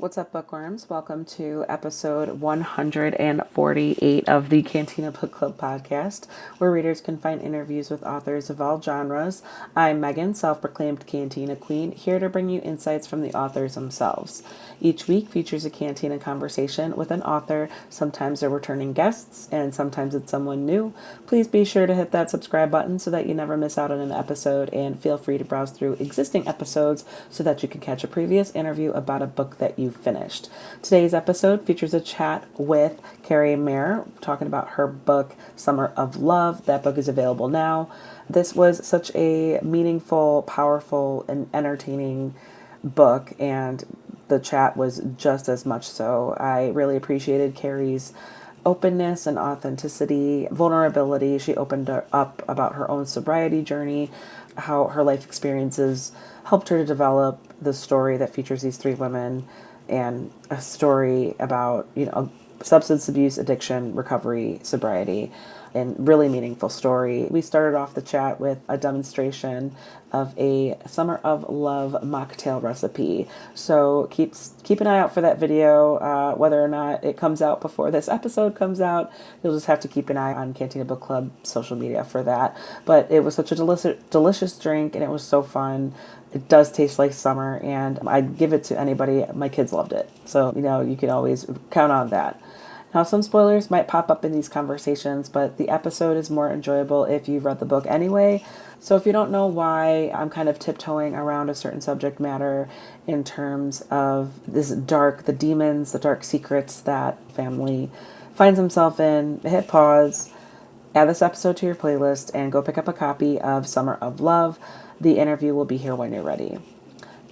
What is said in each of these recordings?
What's up, bookworms? Welcome to episode 148 of the Cantina Book Club podcast, where readers can find interviews with authors of all genres. I'm Megan, self-proclaimed Cantina Queen, here to bring you insights from the authors themselves. Each week features a Cantina conversation with an author. Sometimes they're returning guests, and sometimes it's someone new. Please be sure to hit that subscribe button so that you never miss out on an episode, and feel free to browse through existing episodes so that you can catch a previous interview about a book that you finished. Today's episode features a chat with Kerri Maher talking about her book, Summer of Love. That book is available now. This was such a meaningful, powerful, and entertaining book, and the chat was just as much so. I really appreciated Kerri's openness and authenticity, vulnerability. She opened up about her own sobriety journey, how her life experiences helped her to develop the story that features these three women, and a story about, substance abuse, addiction, recovery, sobriety, and really meaningful story. We started off the chat with a demonstration of a Summer of Love mocktail recipe. So keep an eye out for that video. Whether or not it comes out before this episode comes out, you'll just have to keep an eye on Cantina Book Club social media for that. But it was such a delicious drink, and it was so fun. It does taste like summer, and I'd give it to anybody. My kids loved it. So, you can always count on that. Now, some spoilers might pop up in these conversations, but the episode is more enjoyable if you've read the book anyway. So if you don't know why I'm kind of tiptoeing around a certain subject matter in terms of the demons, the dark secrets that family finds himself in, hit pause, add this episode to your playlist, and go pick up a copy of Summer of Love. The interview will be here when you're ready.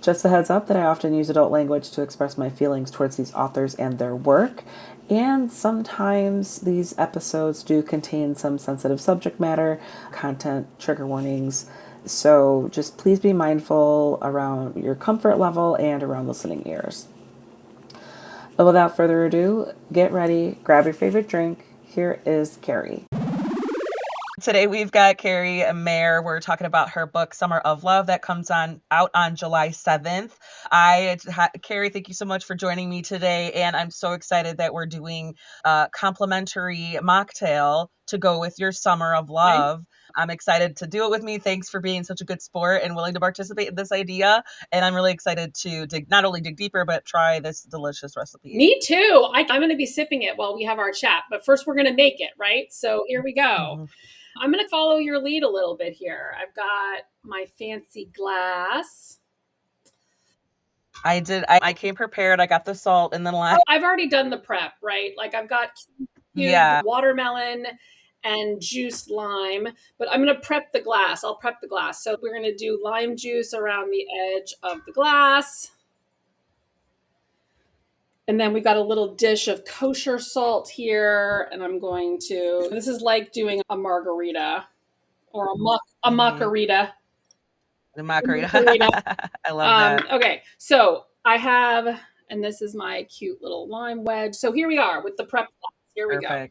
Just a heads up that I often use adult language to express my feelings towards these authors and their work, and sometimes these episodes do contain some sensitive subject matter, content, trigger warnings, so just please be mindful around your comfort level and around listening ears. But without further ado, get ready, grab your favorite drink. Here is Kerri. Today we've got Kerri Maher. We're talking about her book, Summer of Love, that comes out on July 7th. Kerri, thank you so much for joining me today, and I'm so excited that we're doing a complimentary mocktail to go with your Summer of Love. I'm excited to do it with me. Thanks for being such a good sport and willing to participate in this idea. And I'm really excited to not only dig deeper, but try this delicious recipe. Me too. I'm going to be sipping it while we have our chat, but first we're going to make it, right? So here we go. Mm-hmm. I'm going to follow your lead a little bit here. I've got my fancy glass. I came prepared. I got the salt and then I've already done the prep, right? Like I've got watermelon and juiced lime, but I'm going to prep the glass. I'll prep the glass. So we're going to do lime juice around the edge of the glass. And then we've got a little dish of kosher salt here. And this is like doing a margarita or a macarita. The macarita. I love that. Okay, so I have, and this is my cute little lime wedge. So here we are with the prep. Here we go.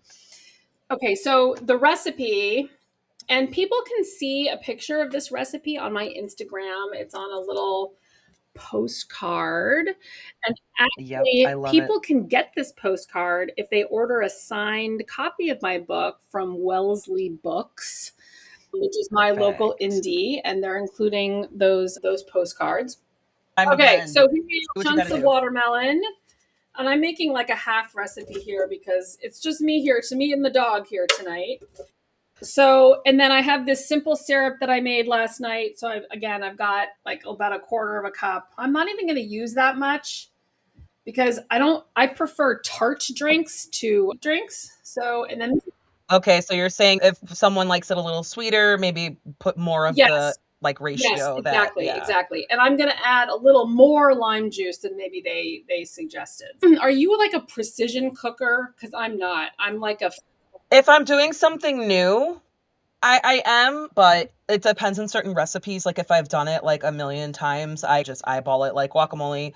Okay, so the recipe, and people can see a picture of this recipe on my Instagram. It's on a little postcard, and actually people can get this postcard if they order a signed copy of my book from Wellesley Books, which is my local indie, and they're including those postcards. Okay, so here we have chunks of watermelon, and I'm making like a half recipe here because it's just me here, it's me and the dog here tonight. So, and then I have this simple syrup that I made last night. So I've got like about a quarter of a cup. I'm not even going to use that much because I prefer tart drinks to drinks. So, and then. Okay. So you're saying if someone likes it a little sweeter, maybe put more of the like ratio. Yes, exactly. And I'm going to add a little more lime juice than maybe they suggested. Are you like a precision cooker? Because I'm not. I'm like if I'm doing something new, I am, but it depends on certain recipes. Like if I've done it like a million times, I just eyeball it. Like guacamole,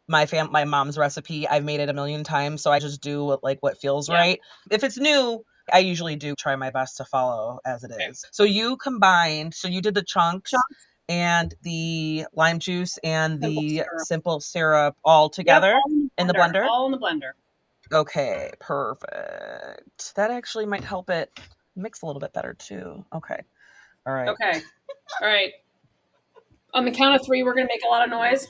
my mom's recipe, I've made it a million times, so I just do what feels right. If it's new, I usually do try my best to follow as it is. So you did the chunks and the lime juice and the simple syrup all together? Yep, all in In the blender? All in the blender. Okay, perfect. That actually might help it mix a little bit better too. Okay. All right. Okay. All right. On the count of 3, we're going to make a lot of noise.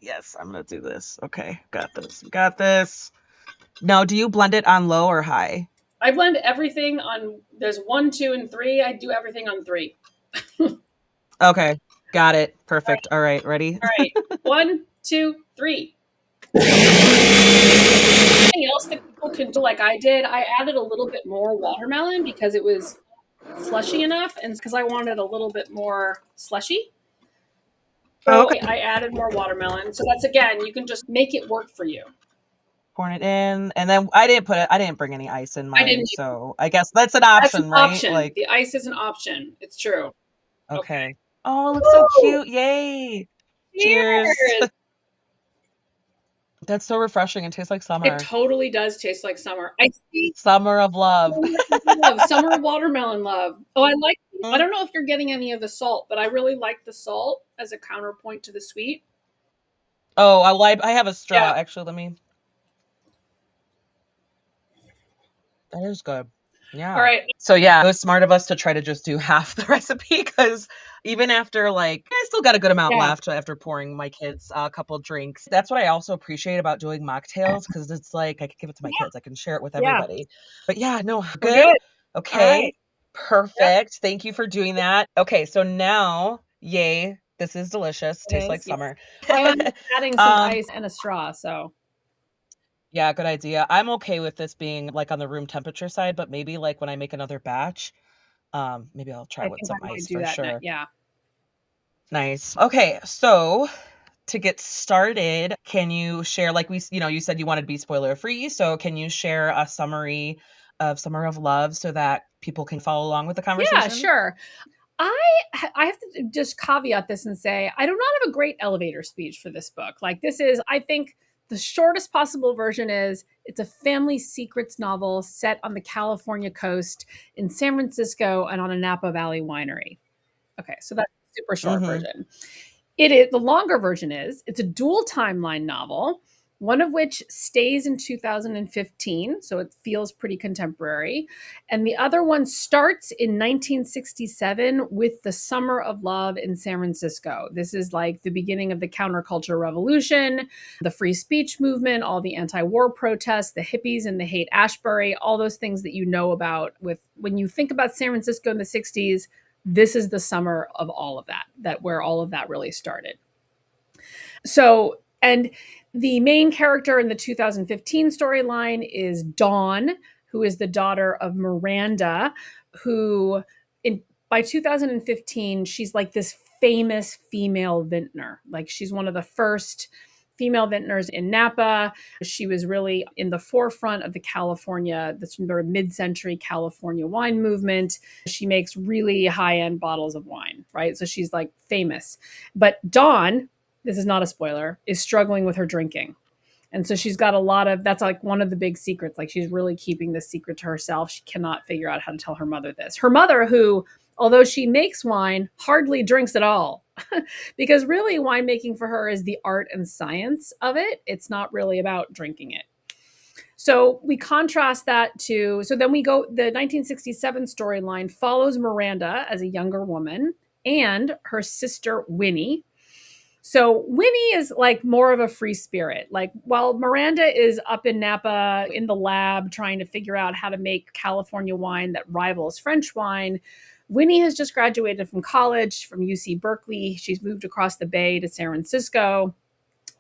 Yes, I'm going to do this. Okay, got this. Got this. Now, do you blend it on low or high? I blend everything on, there's 1, 2, and 3. I do everything on 3. Okay, got it. Perfect. All right, ready? All right. 1, 2, 3. Anything else that people can do like I did, I added a little bit more watermelon because it was slushy enough, and because I wanted a little bit more slushy. So okay. I added more watermelon. So that's, again, you can just make it work for you. Pouring it in, and then I didn't bring any ice in mine, so I guess that's an option, an right? Option. Like, the ice is an option. It's true. Okay. Oh, it looks so cute. Yay. Cheers. That's so refreshing. It tastes like summer. It totally does taste like summer. I see. Summer of love. Summer of watermelon love. Oh, I don't know if you're getting any of the salt, but I really like the salt as a counterpoint to the sweet. Oh, I have a straw. Yeah. Actually, let me. That is good. Yeah. All right. So yeah, it was smart of us to try to just do half the recipe, because even after, like, I still got a good amount left after pouring my kids a couple drinks. That's what I also appreciate about doing mocktails, because it's like I can give it to my kids. I can share it with everybody. But yeah, no, good. Okay. Right. Perfect. Yep. Thank you for doing that. Okay, so now, yay, this is delicious. Tastes like summer. I am adding some ice and a straw, so. Yeah, good idea. I'm okay with this being like on the room temperature side, but maybe like when I make another batch, maybe I'll try with some ice for sure. Yeah. Nice. Okay, so to get started, can you share, like you said you wanted to be spoiler free, so can you share a summary of Summer of Love so that people can follow along with the conversation? Yeah, sure. I have to just caveat this and say I do not have a great elevator speech for this book. Like, this is, I think, the shortest possible version is it's a family secrets novel set on the California coast in San Francisco and on a Napa Valley winery. Okay, so that's a super short version. The longer version is it's a dual timeline novel, one of which stays in 2015, so it feels pretty contemporary. And the other one starts in 1967 with the Summer of Love in San Francisco. This is like the beginning of the counterculture revolution, the free speech movement, all the anti-war protests, the hippies and the Haight-Ashbury, all those things that you know about with when you think about San Francisco in the 60s. This is the summer of all of that where all of that really started. So, and the main character in the 2015 storyline is Dawn, who is the daughter of Miranda, who by 2015, she's like this famous female vintner. Like, she's one of the first female vintners in Napa. She was really in the forefront of the sort of mid-century California wine movement. She makes really high-end bottles of wine, right? So she's like famous. But Dawn, this is not a spoiler, is struggling with her drinking. And so she's got that's like one of the big secrets. Like, she's really keeping this secret to herself. She cannot figure out how to tell her mother this. Her mother, who, although she makes wine, hardly drinks at all. Because really, winemaking for her is the art and science of it. It's not really about drinking it. So we contrast that so then we go, the 1967 storyline follows Miranda as a younger woman and her sister Winnie. So Winnie is like more of a free spirit. Like, while Miranda is up in Napa in the lab trying to figure out how to make California wine that rivals French wine, Winnie has just graduated from college, from UC Berkeley. She's moved across the bay to San Francisco.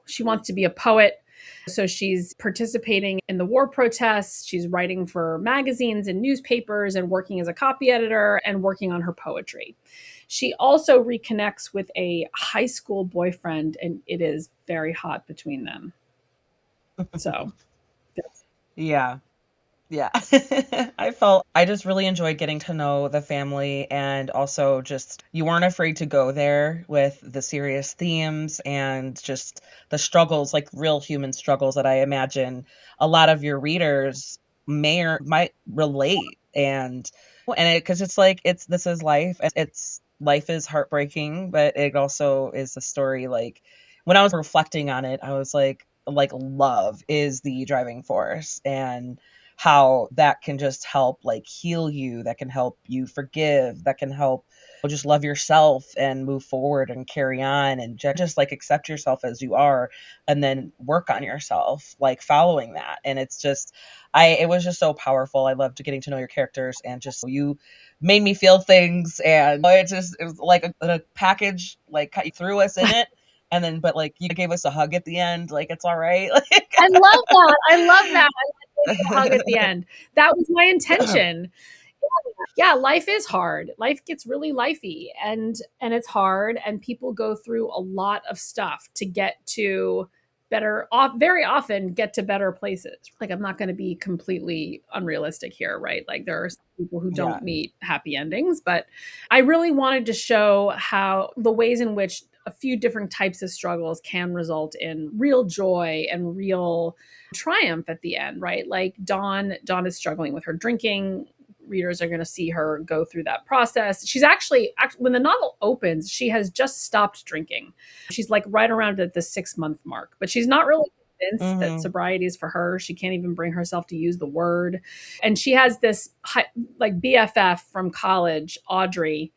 She wants to be a poet. So she's participating in the war protests. She's writing for magazines and newspapers and working as a copy editor and working on her poetry. She also reconnects with a high school boyfriend, and it is very hot between them. So, yeah. Yeah. I just really enjoyed getting to know the family, and also just, you weren't afraid to go there with the serious themes and just the struggles, like real human struggles that I imagine a lot of your readers may or might relate. And because it's like, this is life. Life is heartbreaking, but it also is a story, like, when I was reflecting on it, I was like love is the driving force, and how that can just help like heal you, that can help you forgive, that can help just love yourself and move forward and carry on and just like accept yourself as you are, and then work on yourself like following that. And it's just it was just so powerful. I loved getting to know your characters, and just you made me feel things, and it was like a package like threw us in it, and then but like you gave us a hug at the end, like it's all right. I love that. I love that. I gave you a hug at the end. That was my intention. Yeah, life is hard. Life gets really lifey, and it's hard, and people go through a lot of stuff to get to better off, very often get to better places. Like, I'm not going to be completely unrealistic here, right? Like, there are some people who don't Yeah. meet happy endings, but I really wanted to show how the ways in which a few different types of struggles can result in real joy and real triumph at the end, right? Like Dawn is struggling with her drinking. Readers are going to see her go through that process. She's actually, when the novel opens, she has just stopped drinking. She's like right around at the 6-month mark, but she's not really convinced that sobriety is for her. She can't even bring herself to use the word. And she has this like BFF from college, Audrey,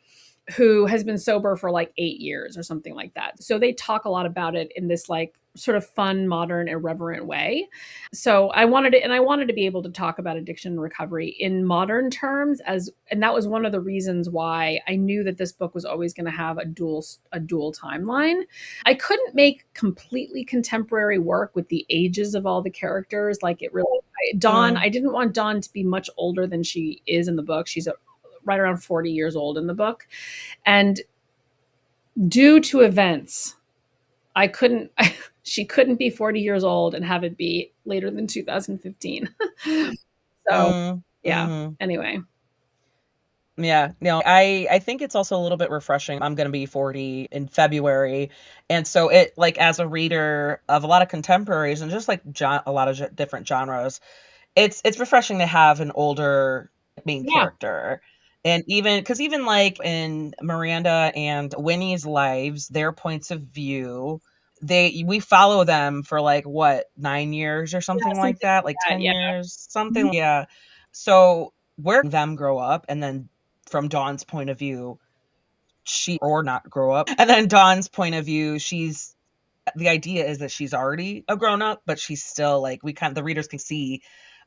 who has been sober for like 8 years or something like that. So they talk a lot about it in this like sort of fun, modern, irreverent way. So I wanted to be able to talk about addiction and recovery in modern terms, and that was one of the reasons why I knew that this book was always going to have a dual timeline. I couldn't make completely contemporary work with the ages of all the characters. Like it really, Dawn, I didn't want Dawn to be much older than she is in the book. She's right around 40 years old in the book. And due to events, she couldn't be 40 years old and have it be later than 2015. So, yeah. Anyway. Yeah, no, I think it's also a little bit refreshing. I'm going to be 40 in February. And so it like as a reader of a lot of contemporaries and just like a lot of different genres, it's refreshing to have an older main character. And even like in Miranda and Winnie's lives, their points of view, we follow them for like what, 9 years or something like that, like 10 years, something. Yeah. So we're them grow up, and then from Dawn's point of view, or not grow up. And then Dawn's point of view, the idea is that she's already a grown up, but she's still like, the readers can see,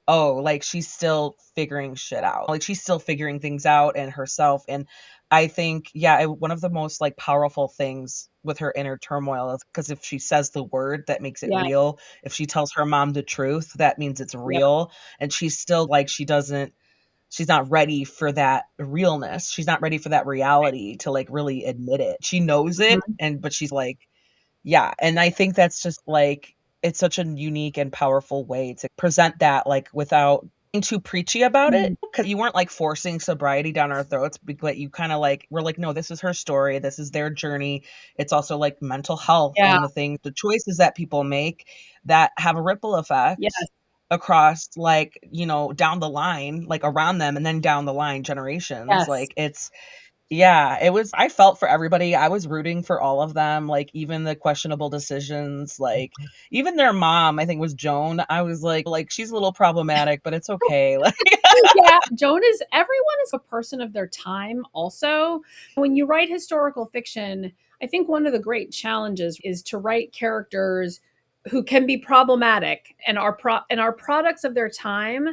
oh, like she's still figuring shit out. Like she's still figuring things out and herself. And I think, one of the most like powerful things with her inner turmoil is because if she says the word, that makes it real. If she tells her mom the truth, that means it's real. And she's still like, she's not ready for that realness. She's not ready for that reality to like really admit it. She knows it, but she's like, yeah. And I think that's just like, it's such a unique and powerful way to present that, like without being too preachy about it. Because you weren't like forcing sobriety down our throats, but you kind of like, we're like, no, this is her story. This is their journey. It's also like mental health and the choices that people make that have a ripple effect. Across like, down the line, like around them, and then down the line generations. Like I felt for everybody. I was rooting for all of them, like even the questionable decisions, like even their mom, I think was Joan. I was like she's a little problematic, but it's okay. Like Everyone is a person of their time also. When you write historical fiction, I think one of the great challenges is to write characters who can be problematic and are products of their time.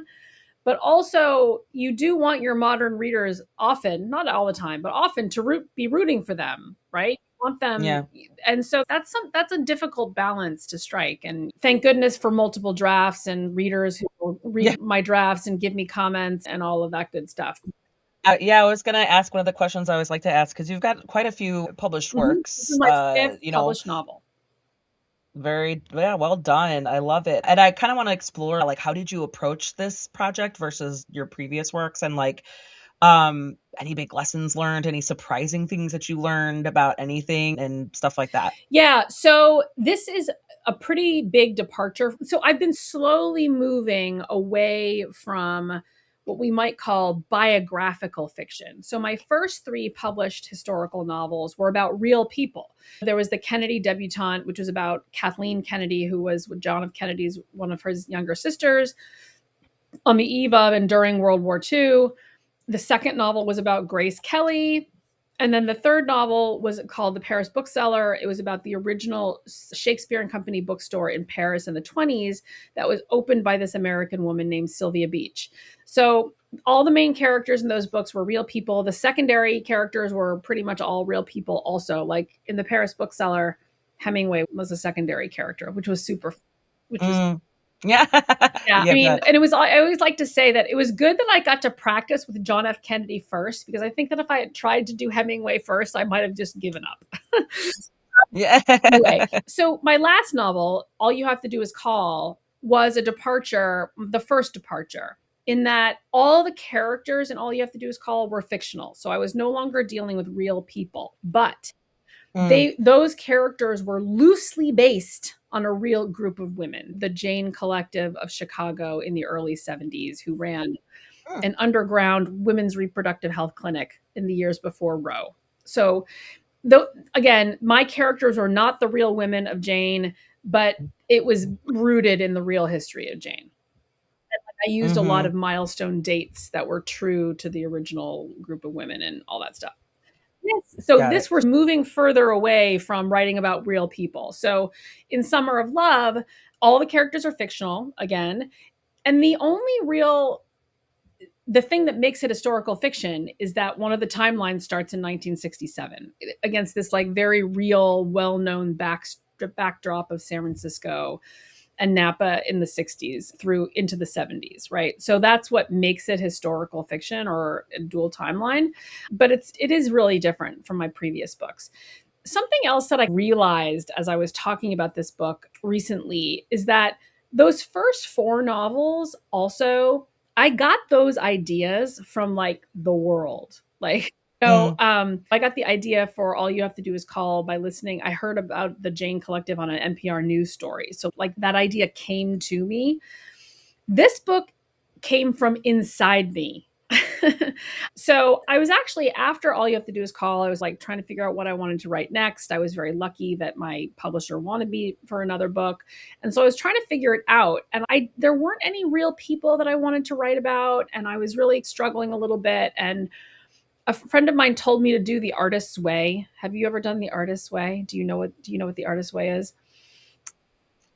But also, you do want your modern readers often, not all the time, but often to be rooting for them, right? You want them, and so that's a difficult balance to strike. And thank goodness for multiple drafts and readers who will read my drafts and give me comments and all of that good stuff. I was going to ask one of the questions I always like to ask, because you've got quite a few published works. This is my 5th published novel. Well done. I love it. And I kind of want to explore, like, how did you approach this project versus your previous works, and like any big lessons learned, any surprising things that you learned about anything and stuff like that? Yeah, so this is a pretty big departure. So I've been slowly moving away from what we might call biographical fiction. So my first 3 published historical novels were about real people. There was The Kennedy Debutante, which was about Kathleen Kennedy, who was John F. Kennedy's one of his younger sisters on the eve of and during World War II. The second novel was about Grace Kelly. And then the third novel was called The Paris Bookseller. It was about the original Shakespeare and Company bookstore in Paris in the 20s that was opened by this American woman named Sylvia Beach. So all the main characters in those books were real people. The secondary characters were pretty much all real people also. Like in The Paris Bookseller, Hemingway was a secondary character, which was yeah. Yeah, I mean, and I always like to say that it was good that I got to practice with John F. Kennedy first, because I think that if I had tried to do Hemingway first, I might have just given up. Yeah. Anyway, so my last novel, All You Have to Do Is Call, was a departure, the first departure, in that all the characters in All You Have to Do Is Call were fictional. So I was no longer dealing with real people, but those characters were loosely based on a real group of women, the Jane Collective of Chicago in the early 70s, who ran an underground women's reproductive health clinic in the years before Roe. So, again, my characters are not the real women of Jane, but it was rooted in the real history of Jane. I used a lot of milestone dates that were true to the original group of women and all that stuff. Yes. So this was moving further away from writing about real people. So in Summer of Love, all the characters are fictional again. And the thing that makes it historical fiction is that one of the timelines starts in 1967 against this like very real, well-known backdrop of San Francisco and Napa in the 60s through into the 70s, right? So that's what makes it historical fiction or a dual timeline. But it is really different from my previous books. Something else that I realized as I was talking about this book recently is that those first 4 novels also, I got those ideas from like the world. Like, I got the idea for All You Have to Do Is Call by listening. I heard about the Jane Collective on an NPR news story. So, like, that idea came to me. This book came from inside me. So I was actually, after All You Have to Do Is Call, I was like trying to figure out what I wanted to write next. I was very lucky that my publisher wanted me for another book. And so I was trying to figure it out. And there weren't any real people that I wanted to write about. And I was really struggling a little bit. And a friend of mine told me to do The Artist's Way. Have you ever done The Artist's Way? Do you know what The Artist's Way is?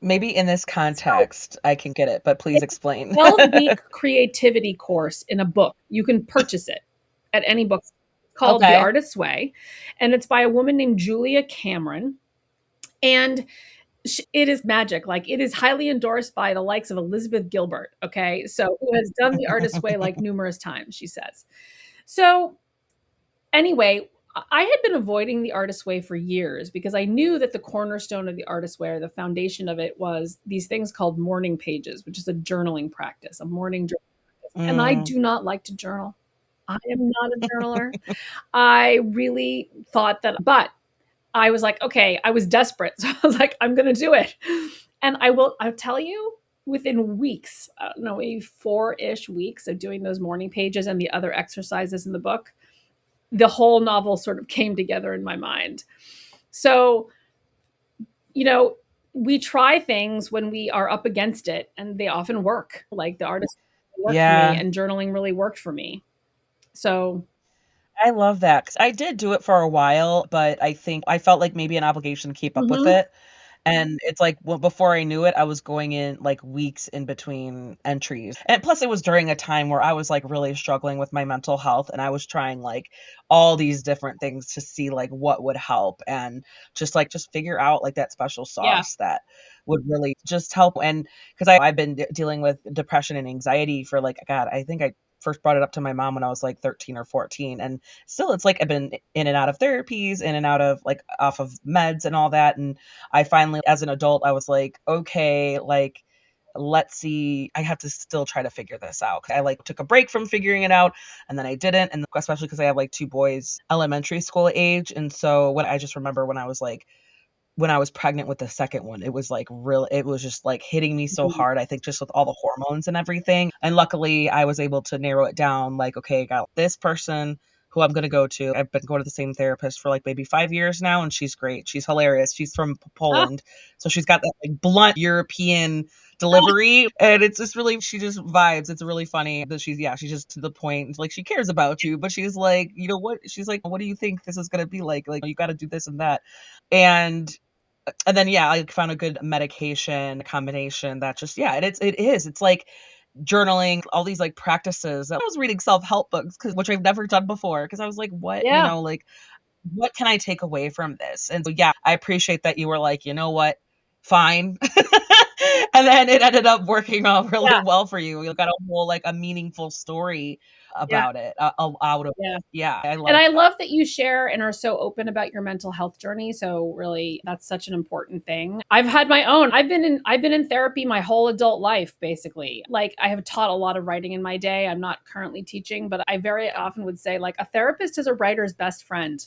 Maybe in this context, I can get it, but please explain. 12-week creativity course in a book. You can purchase it at any book. It's called The Artist's Way, and it's by a woman named Julia Cameron. And it is magic. Like, it is highly endorsed by the likes of Elizabeth Gilbert. Okay, so who has done The Artist's Way like numerous times, she says. So anyway, I had been avoiding The Artist's Way for years because I knew that the cornerstone of The Artist's Way, or the foundation of it, was these things called morning pages, which is a journaling practice, a morning journal practice. And I do not like to journal. I am not a journaler. I really thought that, but I was like, okay, I was desperate. So I was like, I'm going to do it. And I'll tell you, within weeks, I don't know, maybe 4-ish weeks of doing those morning pages and the other exercises in the book, the whole novel sort of came together in my mind. So, we try things when we are up against it, and they often work. Like, The Artist worked for me, and journaling really worked for me. So I love that, because I did do it for a while, but I think I felt like maybe an obligation to keep up with it. And it's like, well, before I knew it, I was going in like weeks in between entries. And plus, it was during a time where I was like really struggling with my mental health, and I was trying like all these different things to see like what would help, and just figure out like that special sauce that would really just help. And because I've been dealing with depression and anxiety for like, God, I think I first brought it up to my mom when I was like 13 or 14. And still, it's like I've been in and out of therapies, in and out of like off of meds and all that. And I finally, as an adult, I was like, okay, like, let's see, I have to still try to figure this out. I like took a break from figuring it out, and then I didn't. And especially because I have like 2 boys, elementary school age. And so I just remember when I was like when I was pregnant with the second one, it was like it was just like hitting me so hard. I think just with all the hormones and everything. And luckily I was able to narrow it down like, okay, I got this person who I'm going to go to. I've been going to the same therapist for like maybe 5 years now, and she's great. She's hilarious. She's from Poland. So she's got that like blunt European delivery, and it's just really, she just vibes. It's really funny that she's just to the point, like she cares about you, but she's like, you know what, she's like, what do you think this is going to be like you got to do this and that. And then I found a good medication combination that just it's like journaling, all these like practices. I was reading self-help books, which I've never done before, because I was like, what, like what can I take away from this? And so I appreciate that you were like, you know what, fine. And then it ended up working out really well for you. You got a whole like a meaningful story about it, out of it. Yeah, I love that you share and are so open about your mental health journey. So really, that's such an important thing. I've had my own. I've been in therapy my whole adult life, basically. Like, I have taught a lot of writing in my day. I'm not currently teaching, but I very often would say, like, a therapist is a writer's best friend.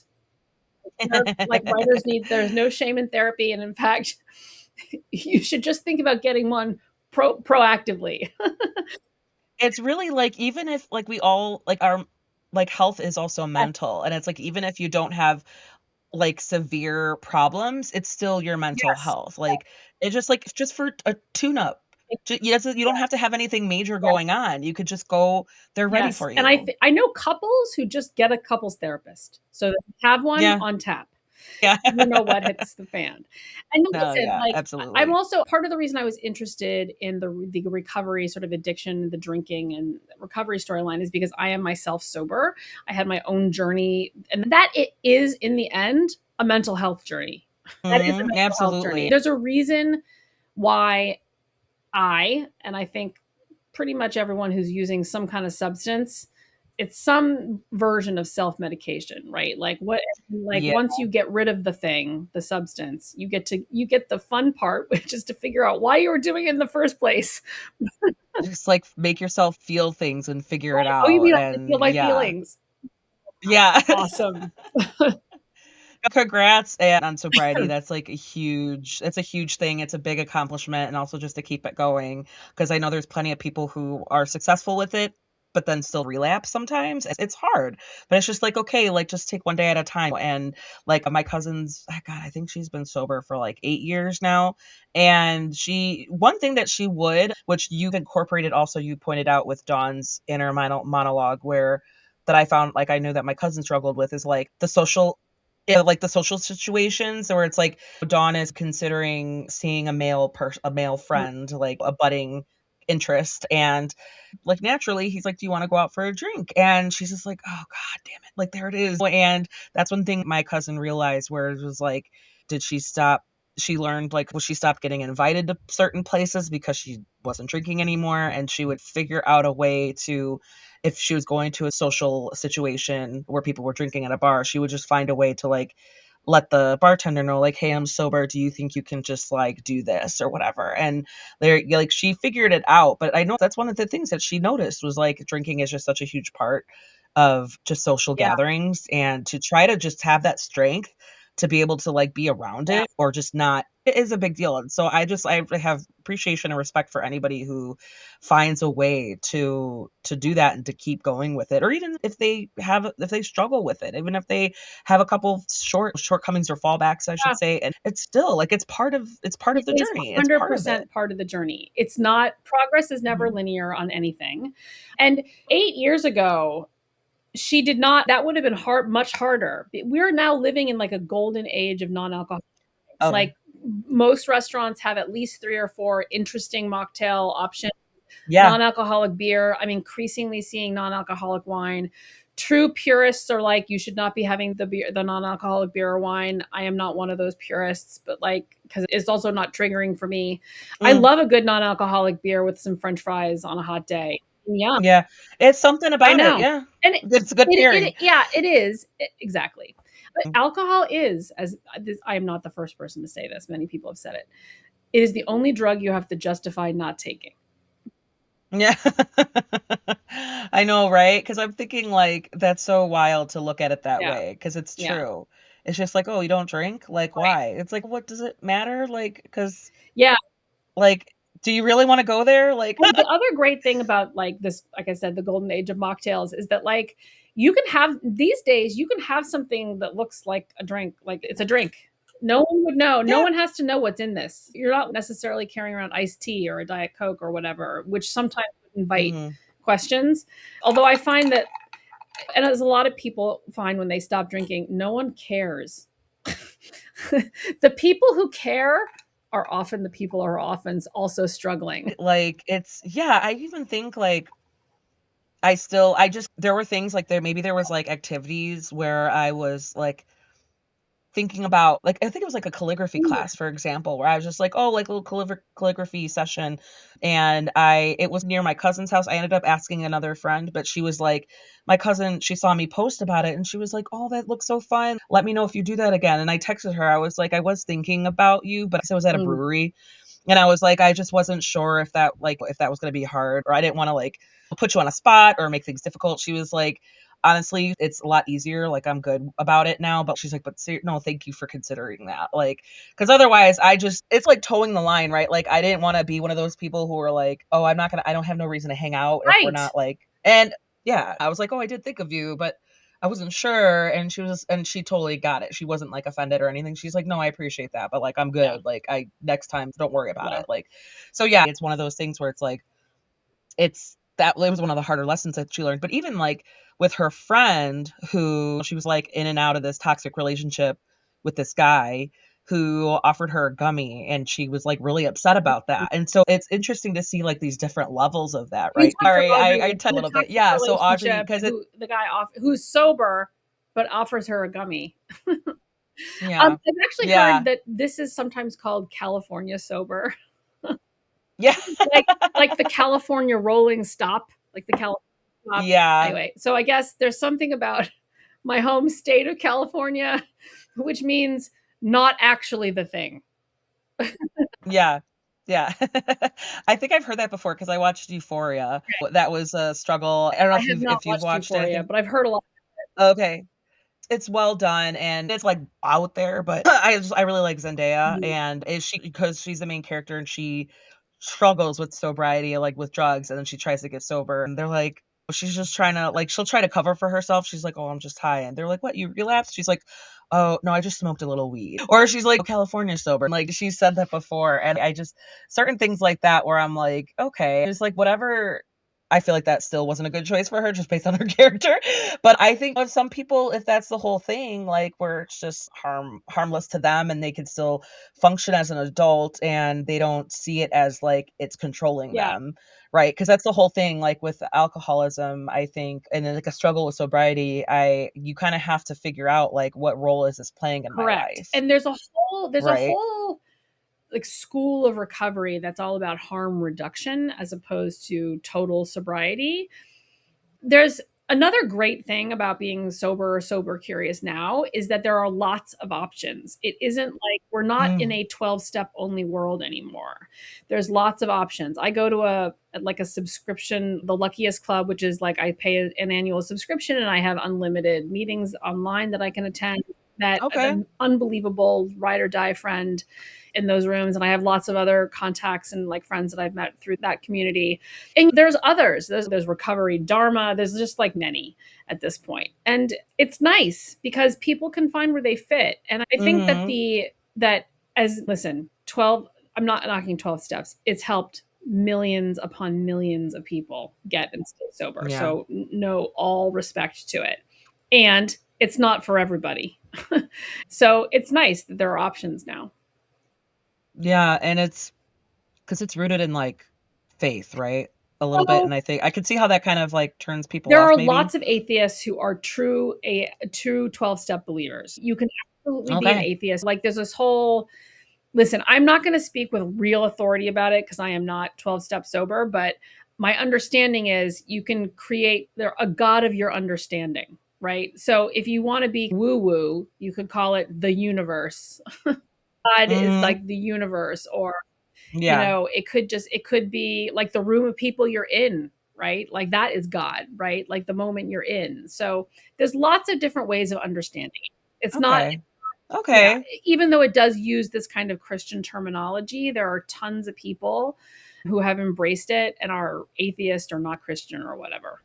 Like, writers there's no shame in therapy, and in fact, you should just think about getting one proactively. It's really like, even if like we all like our like health is also mental, and it's like, even if you don't have like severe problems, it's still your mental health. Like, it's just like, just for a tune up. You don't have to have anything major going on. You could just go, they're ready for you. And I know couples who just get a couples therapist, so they have one on tap. Yeah. You never know what hits the fan. And listen, like, absolutely. I'm also, part of the reason I was interested in the recovery, sort of addiction, the drinking and recovery storyline, is because I am myself sober. I had my own journey, and that it is, in the end, a mental health journey. That is a mental health journey. There's a reason why and I think pretty much everyone who's using some kind of substance, it's some version of self-medication, right? Like, once you get rid of the substance, you get the fun part, which is to figure out why you were doing it in the first place. Just like make yourself feel things and figure it out. Oh, you mean I feel my feelings? Yeah. Awesome. Congrats on sobriety. That's like it's a huge thing. It's a big accomplishment, and also just to keep it going, because I know there's plenty of people who are successful with it, but then still relapse sometimes. It's hard, but it's just like, okay, like just take one day at a time. And like my cousin's, God, I think she's been sober for like 8 years now. And one thing that she would, which you've incorporated also, you pointed out with Dawn's inner monologue, that I found, like, I knew that my cousin struggled with, is like the social situations where it's like Dawn is considering seeing a male friend, like a budding interest, and like naturally he's like, do you want to go out for a drink? And she's just like, oh god damn it, like there it is. And that's one thing my cousin realized, where it was like, she learned, like, well, she stopped getting invited to certain places because she wasn't drinking anymore, and she would figure out a way to, if she was going to a social situation where people were drinking at a bar, she would just find a way to like let the bartender know, like, hey, I'm sober, do you think you can just like do this or whatever? And like she figured it out. But I know that's one of the things that she noticed, was like drinking is just such a huge part of just social gatherings, and to try to just have that strength to be able to like be around it, or just not, it is a big deal. And so I have appreciation and respect for anybody who finds a way to do that and to keep going with it, or even if they struggle with it, even if they have a couple shortcomings or fallbacks, I should say, and it's still like, it's part of the journey. It's 100% part of the journey. It's not, progress is never linear on anything. And 8 years ago, she did not, that would have been much harder. We're now living in like a golden age of non-alcoholic. Like, most restaurants have at least 3 or 4 interesting mocktail options. Non-alcoholic beer. I'm increasingly seeing non-alcoholic wine. True purists are like, you should not be having the non-alcoholic beer or wine. I am not one of those purists, but like, because it's also not triggering for me. I love a good non-alcoholic beer with some French fries on a hot day. Yeah, it's something about it. Yeah, and it's a good pairing. It is, exactly. But alcohol is, I am not the first person to say this, many people have said it, it is the only drug you have to justify not taking. Yeah. I know, right? Because I'm thinking, like, that's so wild to look at it that way, because it's true. It's just like, oh, you don't drink? Like, why? It's like, what does it matter? Like, because, Yeah. like, do you really want to go there? Like, Well, the other great thing about like this, like I said, the golden age of mocktails is that like you can have these days, you can have something that looks like a drink, like it's a drink. No one would know. No yeah. one has to know what's in this. You're not necessarily carrying around iced tea or a Diet Coke or whatever, which sometimes would invite questions. Although I find that, and as a lot of people find when they stop drinking, no one cares. The people who care are often the people who are often also struggling. Like, it's, yeah, I even think like, there were things like maybe there was like activities where I was like thinking about, like, I think it was like a calligraphy class, for example, where I was just like, oh, like a little calligraphy session. And it was near my cousin's house. I ended up asking another friend, but she was like, my cousin, she saw me post about it and she was like, oh, that looks so fun. Let me know if you do that again. And I texted her. I was like, I was thinking about you, but I was at a brewery. And I was like, I just wasn't sure if that was going to be hard, or I didn't want to like put you on a spot or make things difficult. She was like, honestly, it's a lot easier. Like, I'm good about it now. But she's like, but no, thank you for considering that. Like, because otherwise it's like towing the line, right? Like, I didn't want to be one of those people who are like, oh, I don't have no reason to hang out if we're not like, and yeah, I was like, oh, I did think of you, but I wasn't sure. And she totally got it. She wasn't like offended or anything. She's like, no, I appreciate that, but like, I'm good. Yeah. Like, next time, don't worry about it. Like, so yeah, it's one of those things where it's like, it was one of the harder lessons that she learned. But even like with her friend, who she was like in and out of this toxic relationship with this guy who offered her a gummy, and she was like really upset about that. And so it's interesting to see like these different levels of that, right? Sorry, I tell a little bit. Yeah. So Audrey, because the guy who's sober but offers her a gummy. Yeah. I've actually heard that this is sometimes called California sober. Yeah. like the California rolling stop, like the California stop. Yeah. Anyway, so I guess there's something about my home state of California, which means not actually the thing. Yeah. Yeah. I think I've heard that before because I watched Euphoria. That was a struggle. I don't know if you've watched Euphoria, it. But I've heard a lot of it. Okay. It's well done and it's like out there, but I really like Zendaya. And because she's the main character and she struggles with sobriety, like with drugs, and then she tries to get sober, and they're like, she's just trying to, like, she'll try to cover for herself. She's like, oh, I'm just high. And they're like, what, you relapsed? She's like, oh no, I just smoked a little weed. Or she's like, oh, California sober. And like, she said that before. And certain things like that where I'm like, okay, it's like whatever. I feel like that still wasn't a good choice for her just based on her character. But I think of some people, if that's the whole thing, like where it's just harmless to them and they can still function as an adult and they don't see it as like it's controlling them. Right. Because that's the whole thing, like with alcoholism, I think, and like a struggle with sobriety, you kind of have to figure out like what role is this playing in my life. And there's a whole like school of recovery that's all about harm reduction as opposed to total sobriety. There's another great thing about being sober curious now is that there are lots of options. It isn't like we're not in a 12-step only world anymore. There's lots of options. I go to a subscription, the Luckiest Club, which is like I pay an annual subscription and I have unlimited meetings online that I can attend. Met an unbelievable ride or die friend in those rooms. And I have lots of other contacts and like friends that I've met through that community. And there's others. There's Recovery Dharma. There's just like many at this point. And it's nice because people can find where they fit. And I think that 12, I'm not knocking 12 steps. It's helped millions upon millions of people get and stay sober. Yeah. So no, all respect to it. And it's not for everybody. So it's nice that there are options now. Yeah. And it's because it's rooted in like faith, right? A little bit. And I think I could see how that kind of like turns people off. There are lots of atheists who are true 12-step believers. You can absolutely be an atheist. Like there's this whole, listen, I'm not going to speak with real authority about it because I am not 12-step sober, but my understanding is you can create a God of your understanding, right? So if you want to be woo-woo, you could call it the universe. God is like the universe, or you know, it could be like the room of people you're in, right? Like that is God, right? Like the moment you're in. So there's lots of different ways of understanding it. It's not Okay. Yeah, even though it does use this kind of Christian terminology, there are tons of people who have embraced it and are atheist or not Christian or whatever.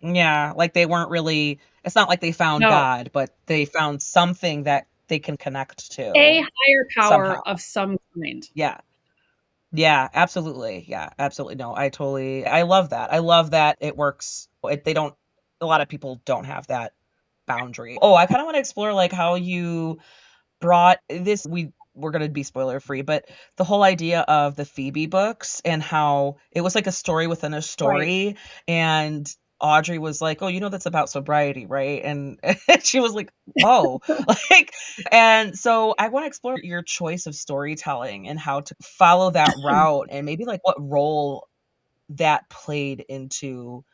Yeah, like they weren't really it's not like they found No. God, but they found something that they can connect A to higher somehow. power of some kind. Yeah. Yeah, absolutely. Yeah, absolutely. No, I love that. I love that it works. They don't a lot of people don't have that boundary. Oh, I kind of want to explore like how you brought this we're going to be spoiler free, but the whole idea of the Phoebe books and how it was like a story within a Right. story, and Audrey was like, "Oh, you know that's about sobriety, right?" And she was like, "Oh." Like, and so I want to explore your choice of storytelling and how to follow that route, and maybe like what role that played into,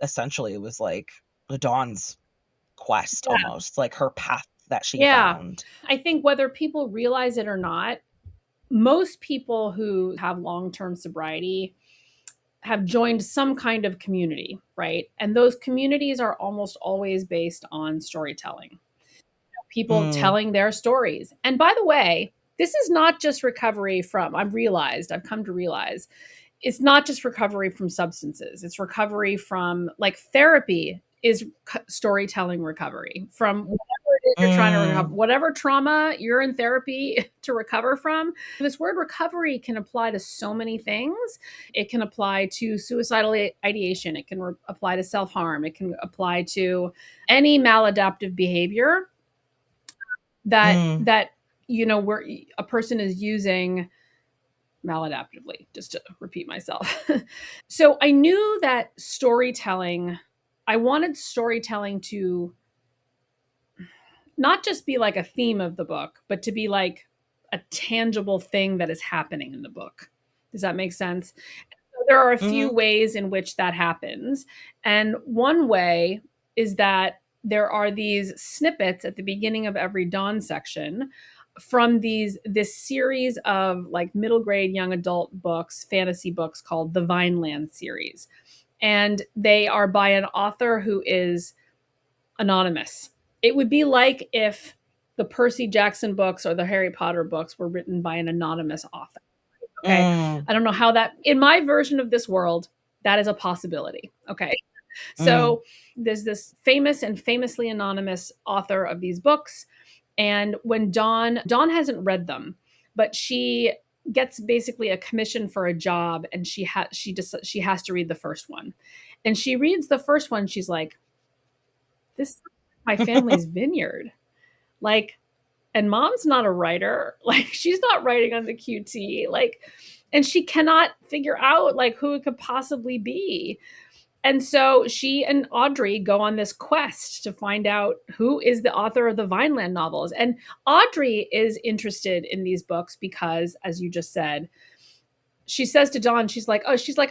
essentially it was like the Dawn's quest, Yeah. almost like her path that she Yeah. found. I think whether people realize it or not, most people who have long-term sobriety have joined some kind of community, right? And those communities are almost always based on storytelling. People Mm, telling their stories. And by the way, this is not just recovery from, I've come to realize, it's not just recovery from substances. It's recovery from, like, therapy is storytelling recovery from whatever it is you're trying to recover, mm, whatever trauma you're in therapy to recover from. This word recovery can apply to so many things. It can apply to suicidal ideation. It can apply to self harm. It can apply to any maladaptive behavior mm, that where a person is using maladaptively, just to repeat myself. So I knew that I wanted storytelling to not just be like a theme of the book, but to be like a tangible thing that is happening in the book. Does that make sense? So there are a few mhm, ways in which that happens. And one way is that there are these snippets at the beginning of every Dawn section from this series of like middle grade young adult books, fantasy books called the Vineland series. And they are by an author who is anonymous. It would be like if the Percy Jackson books or the Harry Potter books were written by an anonymous author. Okay. mm, I don't know how that, in my version of this world, that is a possibility. Okay. mm, So there's this famous and famously anonymous author of these books. And when Dawn hasn't read them, but she gets basically a commission for a job, and she has to read the first one. And she reads the first one, she's like, this is my family's vineyard. Like, and mom's not a writer. Like, she's not writing on the QT. Like, and she cannot figure out like who it could possibly be. And so she and Audrey go on this quest to find out who is the author of the Vineland novels. And Audrey is interested in these books because, as you just said, she says to Dawn, she's like,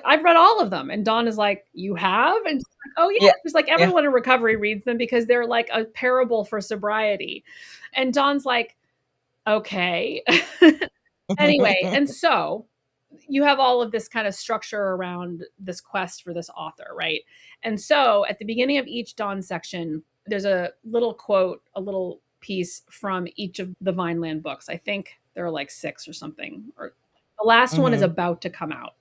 I've read all of them. And Dawn is like, you have? And she's like, oh, yeah. yeah, She's like, yeah, everyone in recovery reads them because they're like a parable for sobriety. And Dawn's like, okay. Anyway, and so you have all of this kind of structure around this quest for this author, right? And so at the beginning of each Dawn section, there's a little quote, a little piece from each of the Vineland books. I think there are like 6 or something, or the last one is mhm. about to come out.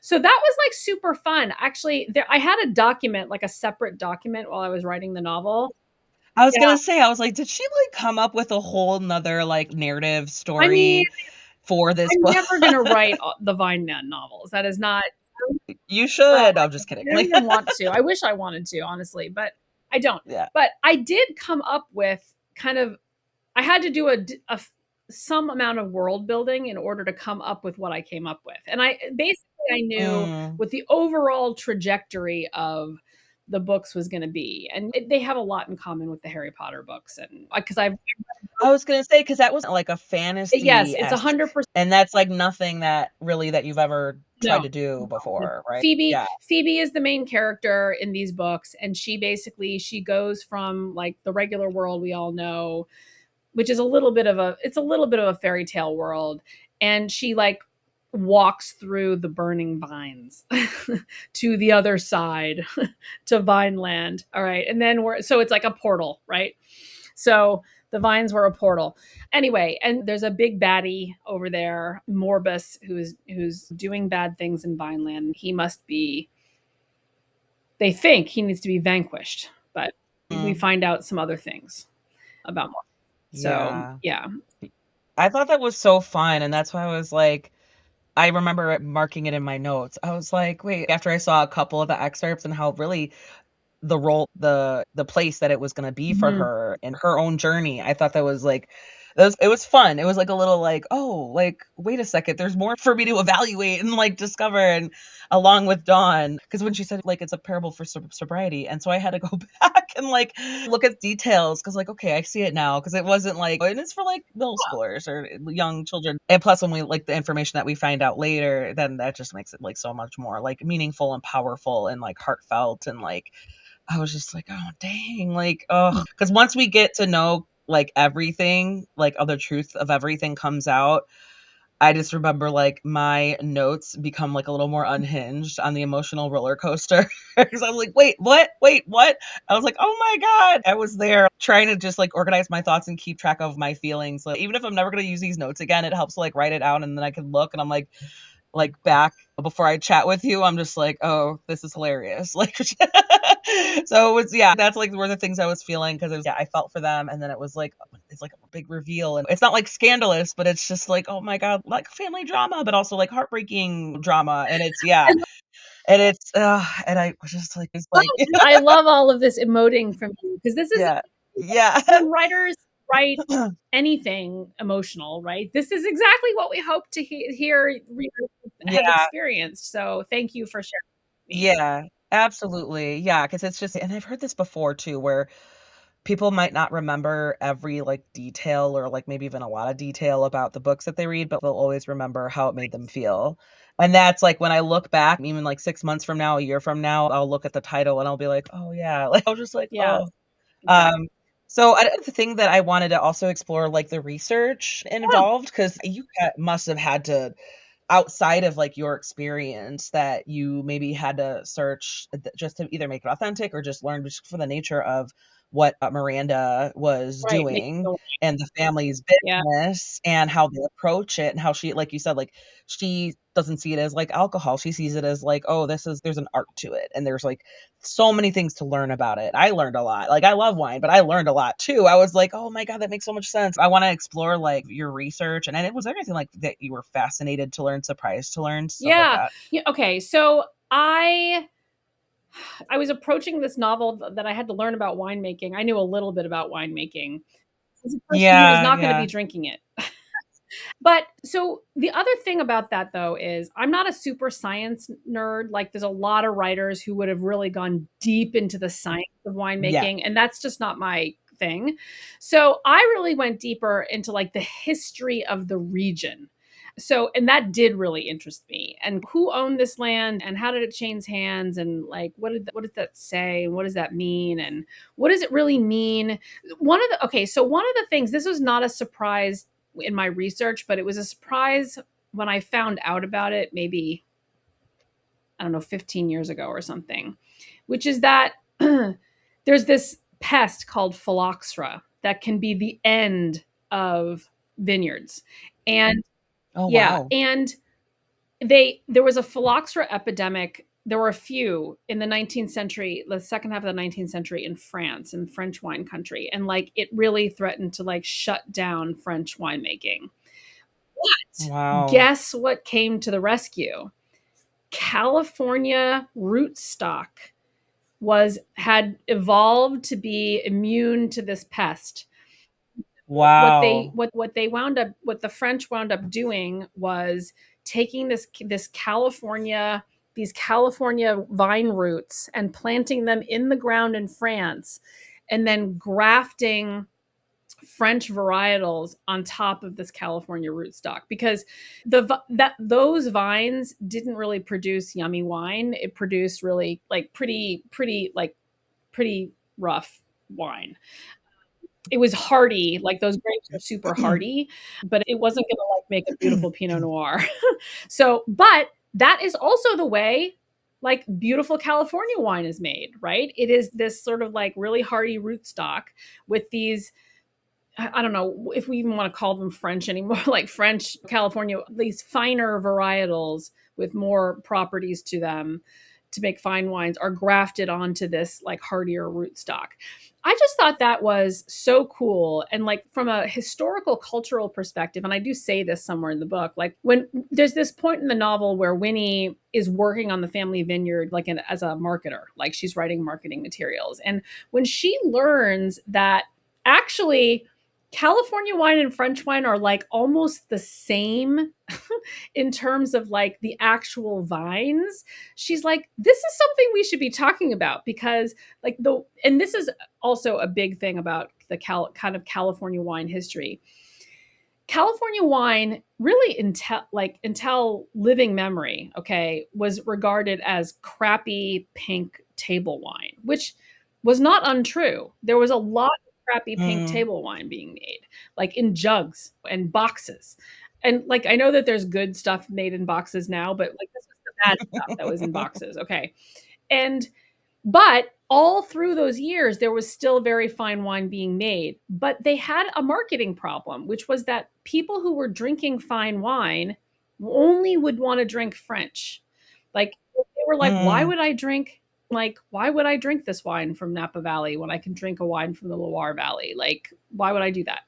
So that was like super fun. Actually, I had a document, like a separate document while I was writing the novel. I was Yeah. gonna say, I was like, did she like come up with a whole nother like narrative I mean, story for this I'm book? never going to write the Vineland novels. That is not, You well, should. No, I'm just kidding. I don't Like, even want to. I wish I wanted to, honestly, but I don't. yeah. But I did come up with kind of, I had to do some amount of world building in order to come up with what I came up with. And I knew Mm, what the overall trajectory of the books was going to be. And they have a lot in common with the Harry Potter books. And because I was gonna say because that was like a yes, it's fantasy-esque, 100%. and that's like nothing that really that you've ever tried No, to do no. before, right? Phoebe Yeah. Phoebe is the main character in these books, and she goes from like the regular world we all know, which is a little bit of a fairy tale world, and she like walks through the burning vines to the other side to Vineland. All right. And then so it's like a portal, right? So The vines were a portal. Anyway, and there's a big baddie over there, Morbus, who's doing bad things in Vineland. He must be, they think he needs to be vanquished, but we find out some other things about Morbus. So, yeah. I thought that was so fun, and that's why I was like, I remember marking it in my notes. I was like, wait, after I saw a couple of the excerpts and how really the role, the place that it was going to be for her and her own journey, I thought that was like, it was fun. It was like a little like, oh, like, wait a second, there's more for me to evaluate and like discover. And along with Dawn, because when she said like it's a parable for sobriety, and so I had to go back and like look at details, because like, okay, I see it now, because it wasn't like, and it's for like middle schoolers or young children. And plus, when we like the information that we find out later, then that just makes it like so much more like meaningful and powerful and like heartfelt. And like, I was just like, oh dang, like, oh, because once we get to know like everything, like all the truth of everything comes out, I just remember like my notes become like a little more unhinged on the emotional roller coaster, because I was like, wait, what? I was like, oh my God, I was there trying to just like organize my thoughts and keep track of my feelings. Like, even if I'm never going to use these notes again, it helps to like write it out, and then I can look and I'm like back before I chat with you, I'm just like, oh, this is hilarious. Like, so it was, yeah, that's like were the things I was feeling, because it was, yeah, I felt for them. And then it was like, it's like a big reveal, and it's not like scandalous, but it's just like, oh my God, like family drama, but also like heartbreaking drama. And it's, yeah. And it's, and I was just like, it's like, I love all of this emoting from you, because this is, yeah. When writers write anything emotional, right? This is exactly what we hope to hear readers have experienced. So thank you for sharing with me. Yeah, absolutely. Yeah, because it's just, and I've heard this before too, where people might not remember every like detail, or like maybe even a lot of detail about the books that they read, but they'll always remember how it made them feel. And that's like when I look back, even like 6 months from now, a year from now, I'll look at the title and I'll be like, oh yeah, like I'll just like, oh. Exactly. So the thing that I wanted to also explore, like the research involved, because you must have had to, outside of like your experience, that you maybe had to search just to either make it authentic or just learn just for the nature of what Miranda was doing and the family's business and how they approach it, and how she, like you said, like she doesn't see it as like alcohol. She sees it as like, oh, there's an art to it. And there's like so many things to learn about it. I learned a lot. Like, I love wine, but I learned a lot too. I was like, oh my God, that makes so much sense. I want to explore like your research, and it was everything like that you were fascinated to learn, surprised to learn, stuff like that. Yeah. Okay. So I was approaching this novel that I had to learn about winemaking. I knew a little bit about winemaking. As a person who was not going to be drinking it. But so the other thing about that though is I'm not a super science nerd. Like, there's a lot of writers who would have really gone deep into the science of winemaking, and that's just not my thing. So I really went deeper into like the history of the region. So, and that did really interest me. And who owned this land, and how did it change hands, and like what did that say, and what does that mean, and what does it really mean? One of the things, this was not a surprise in my research, but it was a surprise when I found out about it, maybe, I don't know, 15 years ago or something, which is that there's this pest called phylloxera that can be the end of vineyards. And and there was a phylloxera epidemic. There were a few in the 19th century, the second half of the 19th century, in France, in French wine country. And like, it really threatened to like shut down French winemaking. But guess what came to the rescue? California rootstock had evolved to be immune to this pest. Wow. What the French wound up doing was taking these California vine roots and planting them in the ground in France, and then grafting French varietals on top of this California rootstock, because those vines didn't really produce yummy wine. It produced really like pretty rough wine. It was hardy, like those grapes are super hardy, but it wasn't going to like make a beautiful Pinot Noir. So, but that is also the way like beautiful California wine is made, right? It is this sort of like really hardy rootstock with these I don't know if we even want to call them French anymore, like French California, these finer varietals with more properties to them to make fine wines are grafted onto this like hardier rootstock. I just thought that was so cool. And like from a historical cultural perspective, and I do say this somewhere in the book, like when there's this point in the novel where Winnie is working on the family vineyard, like as a marketer, like she's writing marketing materials. And when she learns that actually California wine and French wine are like almost the same in terms of like the actual vines. She's like, this is something we should be talking about because like and this is also a big thing about the kind of California wine history. California wine really until living memory, okay, was regarded as crappy pink table wine, which was not untrue. There was a lot of crappy pink table wine being made, like in jugs and boxes. And like I know that there's good stuff made in boxes now, but like this was the bad stuff that was in boxes, okay. And but all through those years, there was still very fine wine being made. But they had a marketing problem, which was that people who were drinking fine wine only would want to drink French. Like they were like, why would I drink? Like, why would I drink this wine from Napa Valley when I can drink a wine from the Loire Valley? Like, why would I do that?